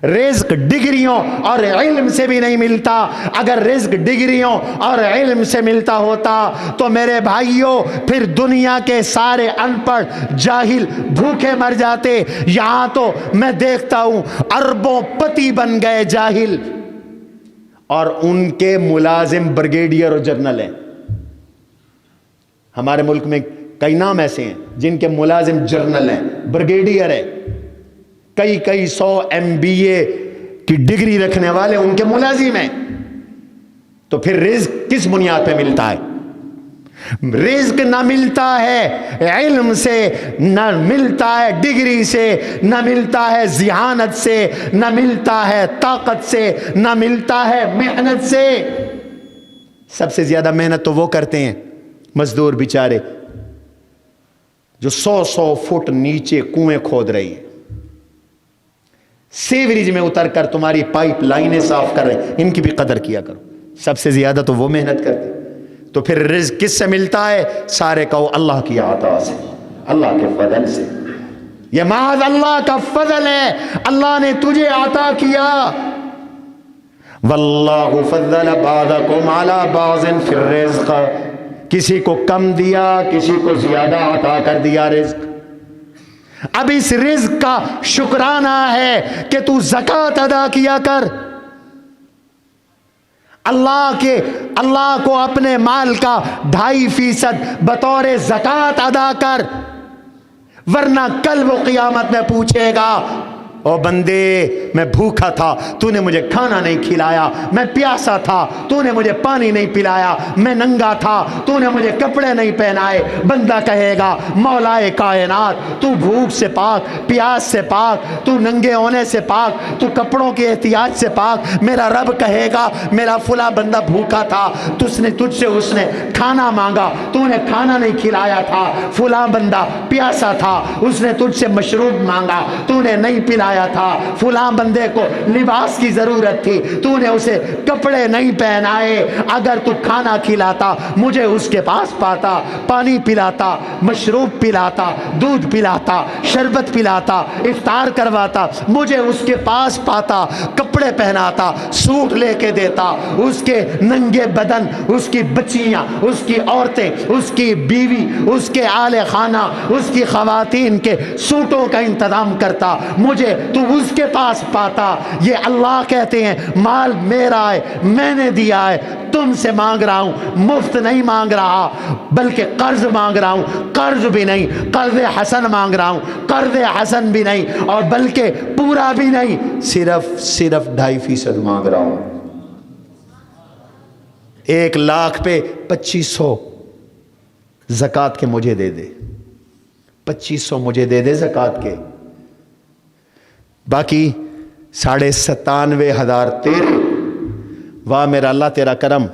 A: رزق ڈگریوں اور علم سے بھی نہیں ملتا. اگر رزق ڈگریوں اور علم سے ملتا ہوتا تو میرے بھائیوں پھر دنیا کے سارے ان پڑھ جاہل بھوکے مر جاتے. یہاں تو میں دیکھتا ہوں اربوں پتی بن گئے جاہل، اور ان کے ملازم بریگیڈیئر اور جنرل ہیں. ہمارے ملک میں کئی نام ایسے ہیں جن کے ملازم جنرل ہیں، بریگیڈیئر ہیں. کئی 100 MBA کی ڈگری رکھنے والے ان کے ملازم ہیں. تو پھر رزق کس بنیاد پہ ملتا ہے؟ رزق نہ ملتا ہے علم سے، نہ ملتا ہے ڈگری سے، نہ ملتا ہے ذہانت سے، نہ ملتا ہے طاقت سے، نہ ملتا ہے محنت سے. سب سے زیادہ محنت تو وہ کرتے ہیں مزدور بیچارے جو 100 فٹ نیچے کنویں کھود رہی ہیں، سیوریج میں اتر کر تمہاری پائپ لائنیں صاف کر رہے ہیں. ان کی بھی قدر کیا کرو. سب سے زیادہ تو وہ محنت کرتے. تو پھر رزق کس سے ملتا ہے؟ سارے کہو اللہ کی عطا سے، اللہ کے فضل سے. یہ محض اللہ کا فضل ہے، اللہ نے تجھے عطا کیا. واللہ فضل بعضکم علی بعض فی الرزق. کسی کو کم دیا، کسی کو زیادہ عطا کر دیا رزق. اب اس رزق کا شکرانہ ہے کہ تو زکوٰۃ ادا کیا کر. اللہ کو اپنے مال کا 2.5% بطور زکوٰۃ ادا کر، ورنہ کل وہ قیامت میں پوچھے گا او بندے میں بھوکا تھا تو نے مجھے کھانا نہیں کھلایا، میں پیاسا تھا تو نے مجھے پانی نہیں پلایا، میں ننگا تھا تو نے مجھے کپڑے نہیں پہنائے. بندہ کہے گا مولائے کائنات تو بھوک سے پاک، پیاس سے پاک، تو ننگے ہونے سے پاک، تو کپڑوں کے احتیاج سے پاک. میرا رب کہے گا میرا فلاں بندہ بھوکا تھا، تجھ سے اس نے کھانا مانگا، تو نے کھانا نہیں کھلایا تھا. فلاں بندہ پیاسا تھا، اس نے تجھ سے مشروب مانگا، تو نے نہیں پلایا تھا. فلاں بندے کو لباس کی ضرورت تھی، تو نے اسے کپڑے نہیں پہنائے۔ اگر تو کھانا کھلاتا مجھے اس کے پاس پاتا، پانی پلاتا، مشروب پلاتا، دودھ پلاتا، شربت پلاتا، افطار کرواتا، مجھے اس کے پاس پاتا، کپڑے پہناتا، سوٹ لے کے دیتا، اس کے ننگے بدن، اس کی بچیاں، اس کی عورتیں، اس کی بیوی، اس کے آل خانہ، اس کی خواتین کے سوٹوں کا انتظام کرتا، مجھے تو اس کے پاس پاتا۔ یہ اللہ کہتے ہیں مال میرا ہے، میں نے دیا ہے، تم سے مانگ رہا ہوں، مفت نہیں مانگ رہا بلکہ قرض مانگ رہا ہوں، قرض بھی نہیں، قرض حسن مانگ رہا ہوں، قرض حسن بھی نہیں اور بلکہ پورا بھی نہیں، صرف 2.5% مانگ رہا ہوں۔ 1,00,000 پہ 2500 زکوٰۃ کے مجھے دے دے، 2500 مجھے دے دے زکوٰۃ کے، باقی 97,500 تیرے۔ واہ میرا اللہ تیرا کرم۔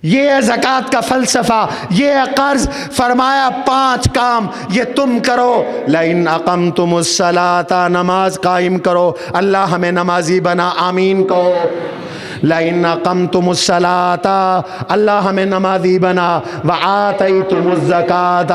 A: یہ ہے زکوٰۃ کا فلسفہ، یہ ہے قرض۔ فرمایا 5 کام یہ تم کرو، لئن اقمتم الصلاۃ، نماز قائم کرو، اللہ ہمیں نمازی بنا، آمین کہو۔ لئن اقمتم الصلاۃ، اللہ ہمیں نمازی بنا، وآتیتم الزکاۃ،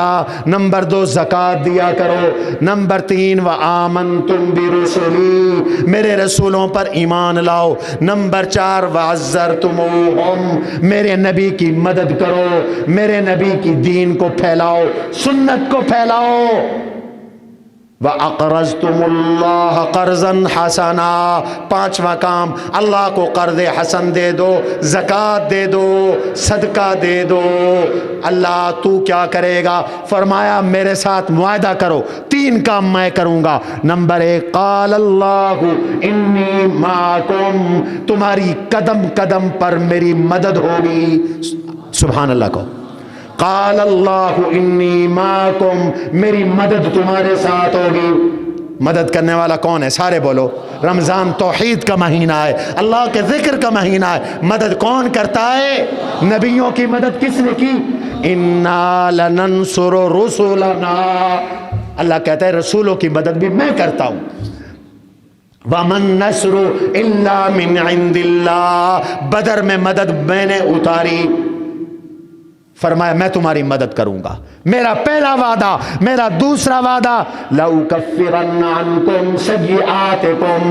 A: نمبر 2 زکوٰۃ دیا کرو، نمبر 3 وآمنتم برسلی، میرے رسولوں پر ایمان لاؤ، نمبر 4 وعزرتموہم، میرے نبی کی مدد کرو، میرے نبی کی دین کو پھیلاؤ، سنت کو پھیلاؤ۔ وَأَقْرَضْتُمُ اللَّهَ قَرْضًا حَسَنًا، 5واں کام اللہ کو قرض حسن دے دو، زکوٰۃ دے دو، صدقہ دے دو۔ اللہ تو کیا کرے گا؟ فرمایا میرے ساتھ معاہدہ کرو، 3 کام میں کروں گا۔ نمبر 1 قال اللہ انی معکم، تمہاری قدم قدم پر میری مدد ہوگی، سبحان اللہ کو۔ قال اللہ انی معکم، میری مدد تمہارے ساتھ ہوگی۔ مدد کرنے والا کون ہے؟ سارے بولو۔ رمضان توحید کا مہینہ ہے، اللہ کے ذکر کا مہینہ ہے، مدد کون کرتا ہے؟ نبیوں کی مدد کس نے کی؟ انا لننصر رسلنا، اللہ کہتا ہے رسولوں کی مدد بھی میں کرتا ہوں۔ وَمَن نَّصْرُ إِلَّا مِنْ عِنْدِ اللَّهِ، بدر میں مدد میں نے اتاری، فرمایا میں تمہاری مدد کروں گا، میرا پہلا وعدہ، میرا دوسرا وعدہ لَأُكَفِّرَنَّ عَنْكُمْ سَيِّئَاتِكُمْ،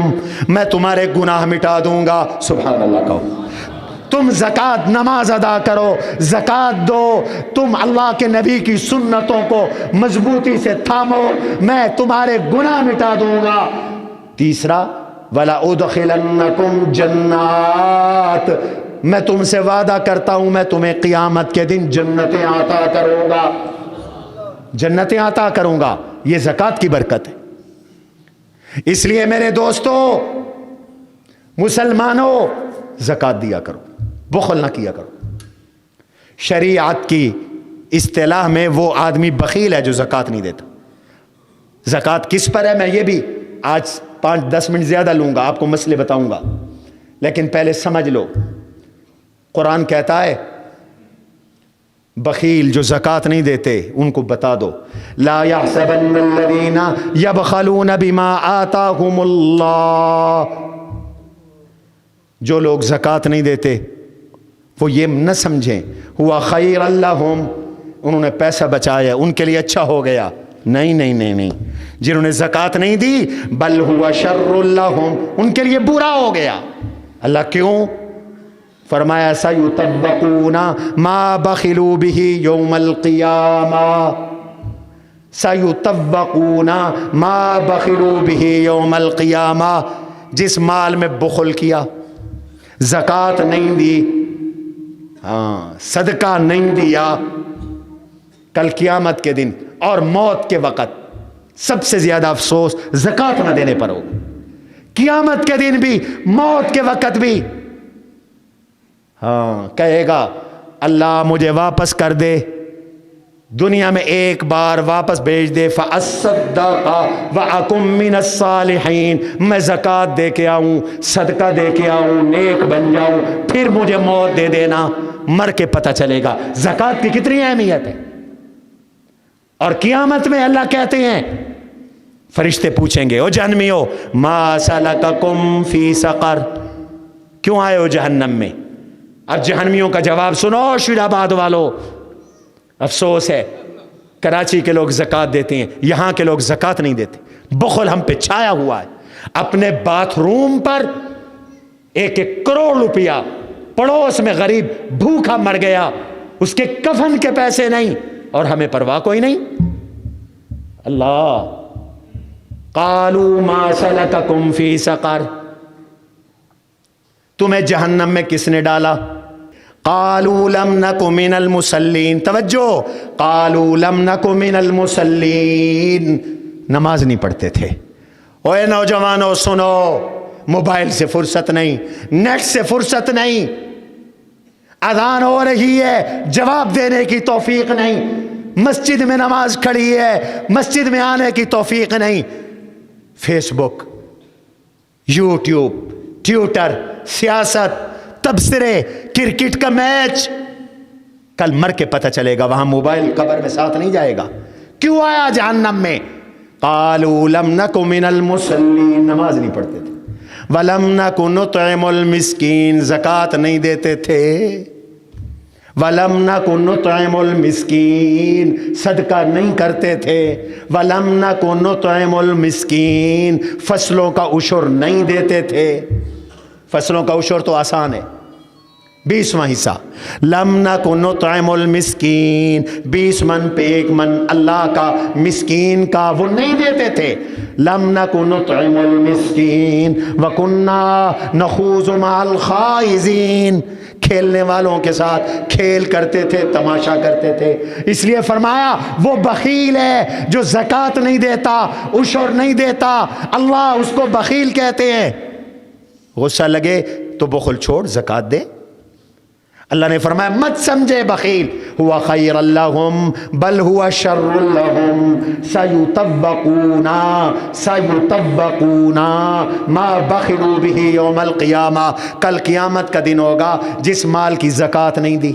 A: میں تمہارے گناہ مٹا دوں گا، سبحان اللہ کہو۔ تم زکوٰۃ نماز ادا کرو، زکوٰۃ دو، تم اللہ کے نبی کی سنتوں کو مضبوطی سے تھامو، میں تمہارے گناہ مٹا دوں گا۔ تیسرا وَلَأُدْخِلَنَّكُمْ جَنَّاتٍ، میں تم سے وعدہ کرتا ہوں میں تمہیں قیامت کے دن جنتیں عطا کروں گا، جنتیں عطا کروں گا۔ یہ زکوٰۃ کی برکت ہے۔ اس لیے میرے دوستو، مسلمانوں، زکوٰۃ دیا کرو، بخل نہ کیا کرو۔ شریعت کی اصطلاح میں وہ آدمی بخیل ہے جو زکوٰۃ نہیں دیتا۔ زکوٰۃ کس پر ہے؟ میں یہ بھی آج 5-10 منٹ زیادہ لوں گا، آپ کو مسئلے بتاؤں گا، لیکن پہلے سمجھ لو۔ قرآن کہتا ہے بخیل جو زکوٰۃ نہیں دیتے ان کو بتا دو، لا يحسبن الذين يبخلون بما آتاهم اللہ، جو لوگ زکوٰۃ نہیں دیتے وہ یہ نہ سمجھیں ہوا خیر لہم، انہوں نے پیسہ بچایا ان کے لیے اچھا ہو گیا، نہیں نہیں نہیں نہیں، جنہوں نے زکوٰۃ نہیں دی بل ہوا شر لہم، ان کے لیے برا ہو گیا۔ اللہ کیوں؟ فرمایا سیطبقون ما بخلوا به یوم القیامہ، سیطبقون ما بخلوا به یوم القیامہ، جس مال میں بخل کیا، زکوٰۃ نہیں دی، صدقہ نہیں دیا، کل قیامت کے دن اور موت کے وقت سب سے زیادہ افسوس زکوٰۃ نہ دینے پر ہوگا۔ قیامت کے دن بھی، موت کے وقت بھی کہے گا اللہ مجھے واپس کر دے، دنیا میں ایک بار واپس بھیج دے، فَأَصَّدَّقَ وَأَكُن مِّنَ الصَّالِحِينَ، میں زکوٰۃ دے کے آؤں، صدقہ دے کے آؤں، نیک بن جاؤں، پھر مجھے موت دے دینا، مر کے پتہ چلے گا زکوٰۃ کی کتنی اہمیت ہے۔ اور قیامت میں اللہ کہتے ہیں فرشتے پوچھیں گے او جہنمیو ما سلککم فی سقر، کیوں آئے ہو جہنم میں؟ اب جہنمیوں کا جواب سنو شیر آباد والو، افسوس ہے کراچی کے لوگ زکوٰۃ دیتے ہیں، یہاں کے لوگ زکوٰۃ نہیں دیتے، بخل ہم پہ چھایا ہوا ہے۔ اپنے باتھ روم پر 1 کروڑ روپیہ، پڑوس میں غریب بھوکا مر گیا، اس کے کفن کے پیسے نہیں اور ہمیں پرواہ کوئی نہیں۔ اللہ قالوا ما سلککم فی سقر، تمہیں جہنم میں کس نے ڈالا؟ قالوا لم نک من المصلین، توجہ، قالوا لم نک من المصلین، نماز نہیں پڑھتے تھے۔ اوے نوجوانوں سنو، موبائل سے فرصت نہیں، نیٹ سے فرصت نہیں، اذان ہو رہی ہے جواب دینے کی توفیق نہیں، مسجد میں نماز کھڑی ہے مسجد میں آنے کی توفیق نہیں، فیس بک، یوٹیوب، ٹویٹر، سیاست، تبصرے، کرکٹ کا میچ، کل مر کے پتہ چلے گا، وہاں موبائل قبر میں ساتھ نہیں جائے گا۔ کیوں آیا جہنم میں؟ قالوا لم نک من المصلین، نماز نہیں پڑھتے تھے، ولم نک نطعم المسکین، زکوٰۃ نہیں دیتے تھے، ولم نک نطعم المسکین، صدقہ نہیں کرتے تھے، ولم نک نطعم المسکین، فصلوں کا عشر نہیں دیتے تھے۔ فصلوں کا عشر تو آسان ہے، 20واں حصہ، لم نک نطعم المسکین، 20 من پہ 1 من اللہ کا مسکین کا وہ نہیں دیتے تھے، لم نک نطعم المسکین وکنا نخوض مع الخائضین، کھیلنے والوں کے ساتھ کھیل کرتے تھے، تماشا کرتے تھے۔ اس لیے فرمایا وہ بخیل ہے جو زکوٰۃ نہیں دیتا، عشر نہیں دیتا، اللہ اس کو بخیل کہتے ہیں۔ غصہ لگے تو بخل چھوڑ، زکوٰۃ دے۔ اللہ نے فرمایا مت سمجھے بخیل، ہوا خیر لہم بل ہوا شر لہم سیطبقون ما بخلوا بہ یوم القیامہ، کل قیامت کا دن ہوگا جس مال کی زکوٰۃ نہیں دی،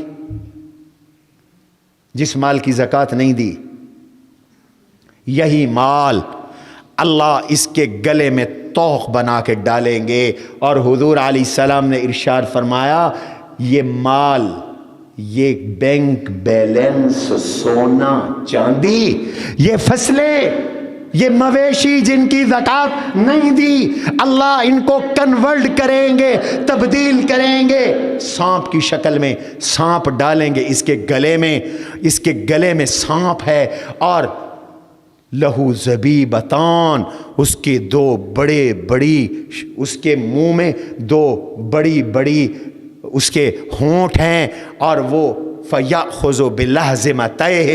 A: جس مال کی زکوٰۃ نہیں دی، یہی مال اللہ اس کے گلے میں توق بنا کے ڈالیں گے۔ اور حضور علیہ السلام نے ارشاد فرمایا یہ مال، یہ بینک بیلنس، سونا چاندی، یہ فصلیں، یہ مویشی جن کی زکوٰۃ نہیں دی، اللہ ان کو کنورٹ کریں گے، تبدیل کریں گے، سانپ کی شکل میں سانپ ڈالیں گے اس کے گلے میں، اس کے گلے میں سانپ ہے، اور لہو زبیبتان، اس کے 2 بڑے بڑی، اس کے منہ میں 2 بڑی بڑی اس کے ہونٹ ہیں، اور وہ فَيَأْخُذُ بِلَحْظِمَتَيْهِ،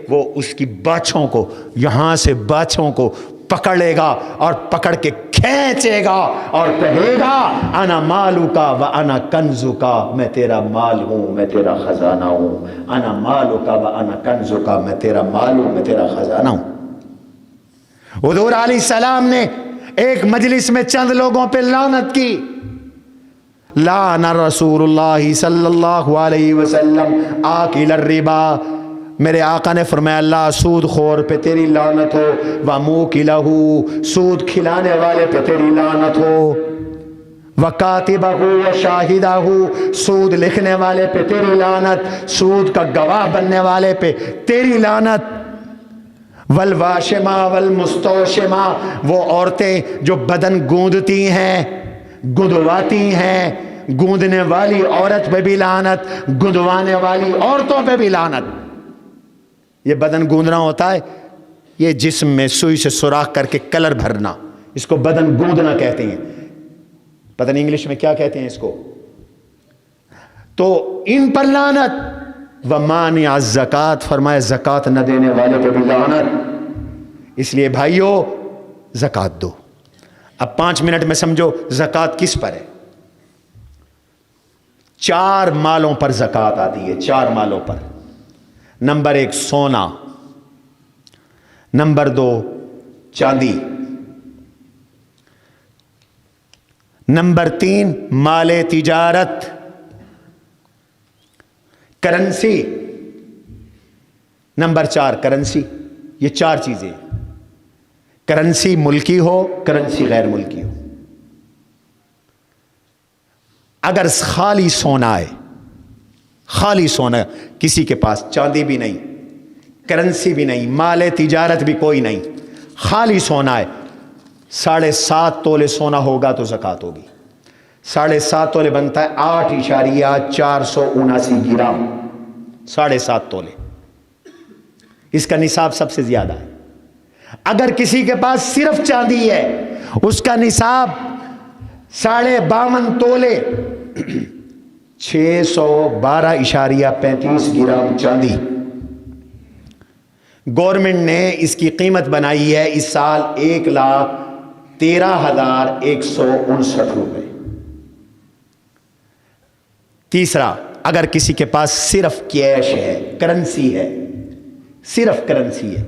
A: وہ اس کی باچھوں کو، یہاں سے باچھوں کو پکڑ لے گا اور پکڑ کے کھینچے گا اور کہے گا انا مالکا و انا کنزکا، میں تیرا مال ہوں، میں تیرا خزانہ ہوں، انا مالکا و انا کنزکا، میں تیرا مال ہوں، میں تیرا خزانہ ہوں۔ حضور علیہ السلام نے ایک مجلس میں چند لوگوں پہ لعنت کی، لعن رسول اللہ صلی اللہ علیہ وسلم آکل الربا، میرے آقا نے فرمایا اللہ سود خور پہ تیری لعنت ہو، وَمُوكِلَهُ، سود کھلانے والے پہ تیری لعنت ہو، وَكَاتِبَهُ وَشَاهِدَهُ، سود لکھنے والے پہ تیری لعنت، سود کا گواہ بننے والے پہ تیری لعنت، والواشمہ والمستوشمہ، وہ عورتیں جو بدن گوندتی ہیں، گندواتی ہیں، گوندنے والی عورت پہ بھی لعنت، گندوانے والی عورتوں پہ بھی لعنت۔ یہ بدن گوندنا ہوتا ہے، یہ جسم میں سوئی سے سوراخ کر کے کلر بھرنا، اس کو بدن گوندنا کہتے ہیں، پتہ نہیں انگلش میں کیا کہتے ہیں اس کو۔ تو ان پر لعنت، وَمَانِعَ الزَّكَاةِ، فرمایا زکوٰۃ نہ دینے والے پہ بھی لعنت۔ اس لیے بھائیو زکوٰۃ دو۔ اب 5 منٹ میں سمجھو زکوٰۃ کس پر ہے۔ 4 مالوں پر زکوٰۃ آتی ہے، 4 مالوں پر۔ نمبر 1 سونا، نمبر 2 چاندی، نمبر 3 مال تجارت، کرنسی، نمبر 4 کرنسی، یہ 4 چیزیں۔ کرنسی ملکی ہو، کرنسی غیر ملکی ہو. اگر خالی سونا ہے، خالی سونا، کسی کے پاس چاندی بھی نہیں، کرنسی بھی نہیں، مال تجارت بھی کوئی نہیں، خالی سونا ہے، 7.5 تولے سونا ہوگا تو زکوٰۃ ہوگی. 7.5 تولے بنتا ہے 8.479 گرام. 7.5 تولے اس کا نصاب سب سے زیادہ ہے. اگر کسی کے پاس صرف چاندی ہے، اس کا نصاب 52.5 تولے 612.35 گرام چاندی. گورنمنٹ نے اس کی قیمت بنائی ہے اس سال 1,13,159 روپے. تیسرا، اگر کسی کے پاس صرف کیش ہے، کرنسی ہے، صرف کرنسی ہے،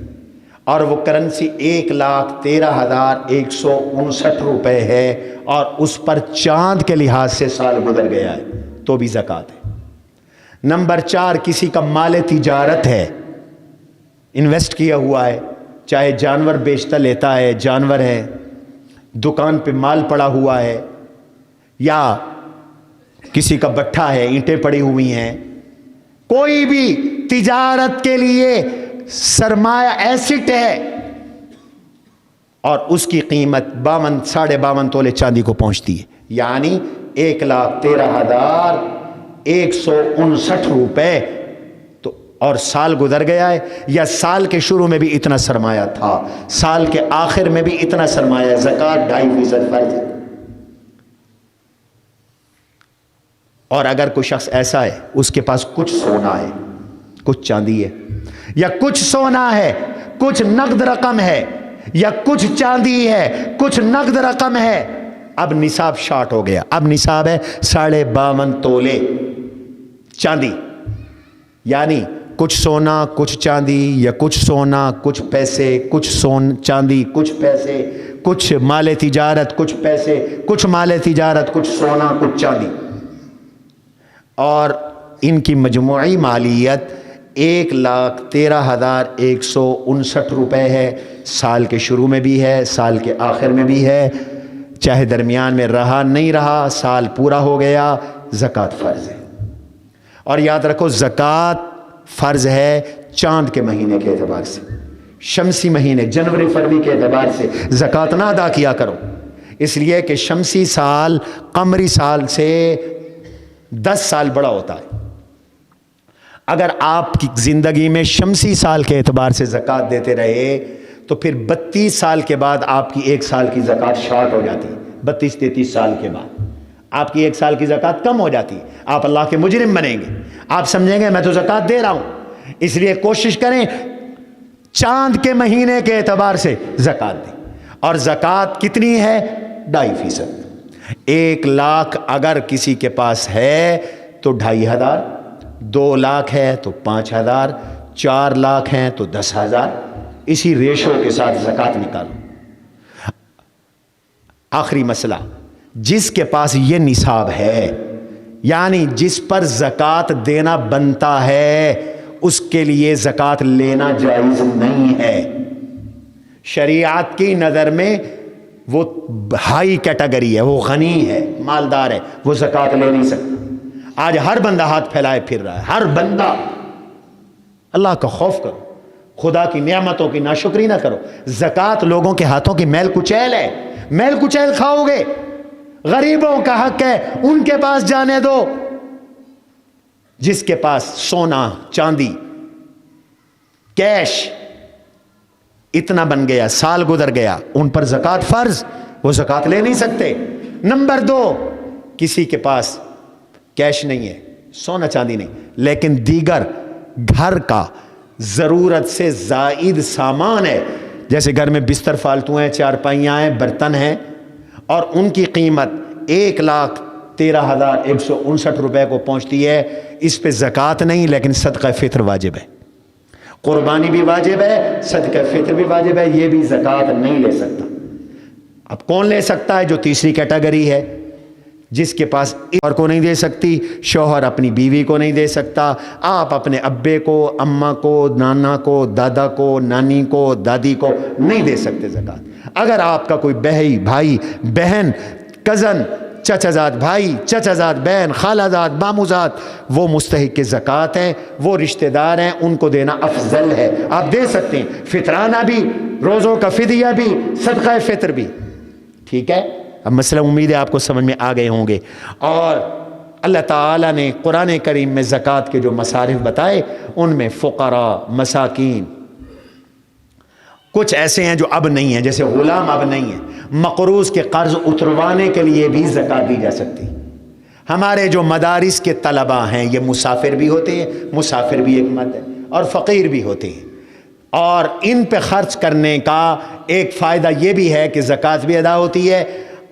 A: اور وہ کرنسی 1,13,159 روپے ہے اور اس پر چاند کے لحاظ سے سال گزر گیا ہے تو بھی زکوٰۃ ہے. نمبر 4، کسی کا مال تجارت ہے، انویسٹ کیا ہوا ہے، چاہے جانور بیچتا لیتا ہے، جانور ہے، دکان پہ مال پڑا ہوا ہے، یا کسی کا بٹھا ہے، اینٹیں پڑی ہوئی ہیں، کوئی بھی تجارت کے لیے سرمایہ ایسٹ ہے اور اس کی قیمت 52.5 تولے چاندی کو پہنچتی ہے، یعنی 1,13,159 روپے، تو اور سال گزر گیا ہے، یا سال کے شروع میں بھی اتنا سرمایہ تھا، سال کے آخر میں بھی اتنا سرمایہ، زکوٰۃ 2.5% فرض ہے. اور اگر کوئی شخص ایسا ہے اس کے پاس کچھ سونا ہے، کچھ چاندی ہے، یا کچھ سونا ہے، کچھ نقد رقم ہے، یا کچھ چاندی ہے، کچھ نقد رقم ہے، اب نصاب شارٹ ہو گیا. اب نصاب ہے 52.5 تولے چاندی، یعنی کچھ سونا کچھ چاندی، یا کچھ سونا کچھ پیسے، کچھ چاندی کچھ پیسے، کچھ مال تجارت کچھ پیسے، کچھ مال تجارت کچھ سونا کچھ چاندی، اور ان کی مجموعی مالیت 1,13,159 روپے ہے. سال کے شروع میں بھی ہے، سال کے آخر میں بھی ہے، چاہے درمیان میں رہا نہیں رہا، سال پورا ہو گیا، زکوٰۃ فرض ہے. اور یاد رکھو زکوٰۃ فرض ہے چاند کے مہینے کے اعتبار سے، شمسی مہینے جنوری فروری کے اعتبار سے زکوٰۃ نہ ادا کیا کرو، اس لیے کہ شمسی سال قمری سال سے 10 سال بڑا ہوتا ہے. اگر آپ کی زندگی میں شمسی سال کے اعتبار سے زکوٰۃ دیتے رہے تو پھر 32 سال کے بعد آپ کی 1 سال کی زکوٰۃ شارٹ ہو جاتی. 32-33 سال کے بعد آپ کی 1 سال کی زکوٰۃ کم ہو جاتی. آپ اللہ کے مجرم بنیں گے، آپ سمجھیں گے میں تو زکوٰۃ دے رہا ہوں. اس لیے کوشش کریں چاند کے مہینے کے اعتبار سے زکوٰۃ دیں. اور زکوٰۃ کتنی ہے؟ 2.5%. 1 لاکھ اگر کسی کے پاس ہے تو 2,500، 2 لاکھ ہے تو 5,000، 4 لاکھ ہیں تو 10,000. اسی ریشو کے ساتھ زکوٰۃ نکالو. آخری مسئلہ، جس کے پاس یہ نصاب ہے، یعنی جس پر زکوٰۃ دینا بنتا ہے، اس کے لیے زکوٰۃ لینا جائز نہیں ہے. شریعت کی نظر میں وہ ہائی کیٹیگری ہے، وہ غنی ہے، مالدار ہے، وہ زکوٰۃ لے نہیں سکتا. آج ہر بندہ ہاتھ پھیلائے پھر رہا ہے، ہر بندہ. اللہ کا خوف کرو، خدا کی نعمتوں کی ناشکری نہ کرو. زکوٰۃ لوگوں کے ہاتھوں کی میل کچیل ہے، میل کچیل کھاؤ گے. غریبوں کا حق ہے، ان کے پاس جانے دو. جس کے پاس سونا چاندی کیش اتنا بن گیا، سال گزر گیا، ان پر زکوٰۃ فرض، وہ زکوٰۃ لے نہیں سکتے. نمبر 2، کسی کے پاس کیش نہیں ہے، سونا چاندی نہیں، لیکن دیگر گھر کا ضرورت سے زائد سامان ہے، جیسے گھر میں بستر فالتو ہیں، چارپائیاں ہیں، برتن ہیں، اور ان کی قیمت 1,13,159 روپے کو پہنچتی ہے. اس پہ زکوٰۃ نہیں، لیکن صدقہ فطر واجب ہے. قربانی بھی واجب ہے، صدقہ فطر بھی واجب ہے، یہ بھی زکوٰۃ نہیں لے سکتا. اب کون لے سکتا ہے؟ جو تیسری کیٹیگری ہے، جس کے پاس شوہر کو نہیں دے سکتی، شوہر اپنی بیوی کو نہیں دے سکتا، آپ اپنے ابے کو، اماں کو، نانا کو، دادا کو، نانی کو، دادی کو نہیں دے سکتے زکوٰۃ۔ اگر آپ کا کوئی بھائی بہن، کزن، چچا زاد بھائی، چچا زاد بہن، خالہ زاد، ماموں زاد، وہ مستحق زکوٰۃ ہیں، وہ رشتہ دار ہیں، ان کو دینا افضل ہے، آپ دے سکتے ہیں، فطرانہ بھی، روزوں کا فدیہ بھی، صدقہ فطر بھی، ٹھیک ہے۔ اب مسئلہ امید ہے آپ کو سمجھ میں آ گئے ہوں گے۔ اور اللہ تعالیٰ نے قرآن کریم میں زکوٰۃ کے جو مصارف بتائے ان میں فقراء، مساکین، کچھ ایسے ہیں جو اب نہیں ہیں، جیسے غلام اب نہیں ہیں، مقروض کے قرض اتروانے کے لیے بھی زکوٰۃ دی جا سکتی۔ ہمارے جو مدارس کے طلباء ہیں یہ مسافر بھی ہوتے ہیں، مسافر بھی ایک مد ہے، اور فقیر بھی ہوتے ہیں، اور ان پہ خرچ کرنے کا ایک فائدہ یہ بھی ہے کہ زکوٰۃ بھی ادا ہوتی ہے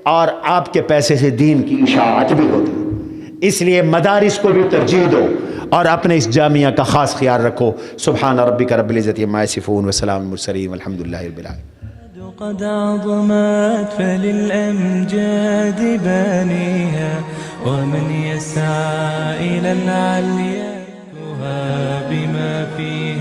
A: اور آپ کے پیسے سے دین کی اشاعت بھی ہوتی ہے۔ اس لیے مدارس کو بھی ترجیح دو اور اپنے اس جامعہ کا خاص خیال رکھو۔ سبحان ربک رب العزت عما یصفون وسلام علی المرسلین والحمد للہ رب العالمین۔
B: قد عظمت فللأمجاد بانيها ومن يسعى إلى العليا بما فيها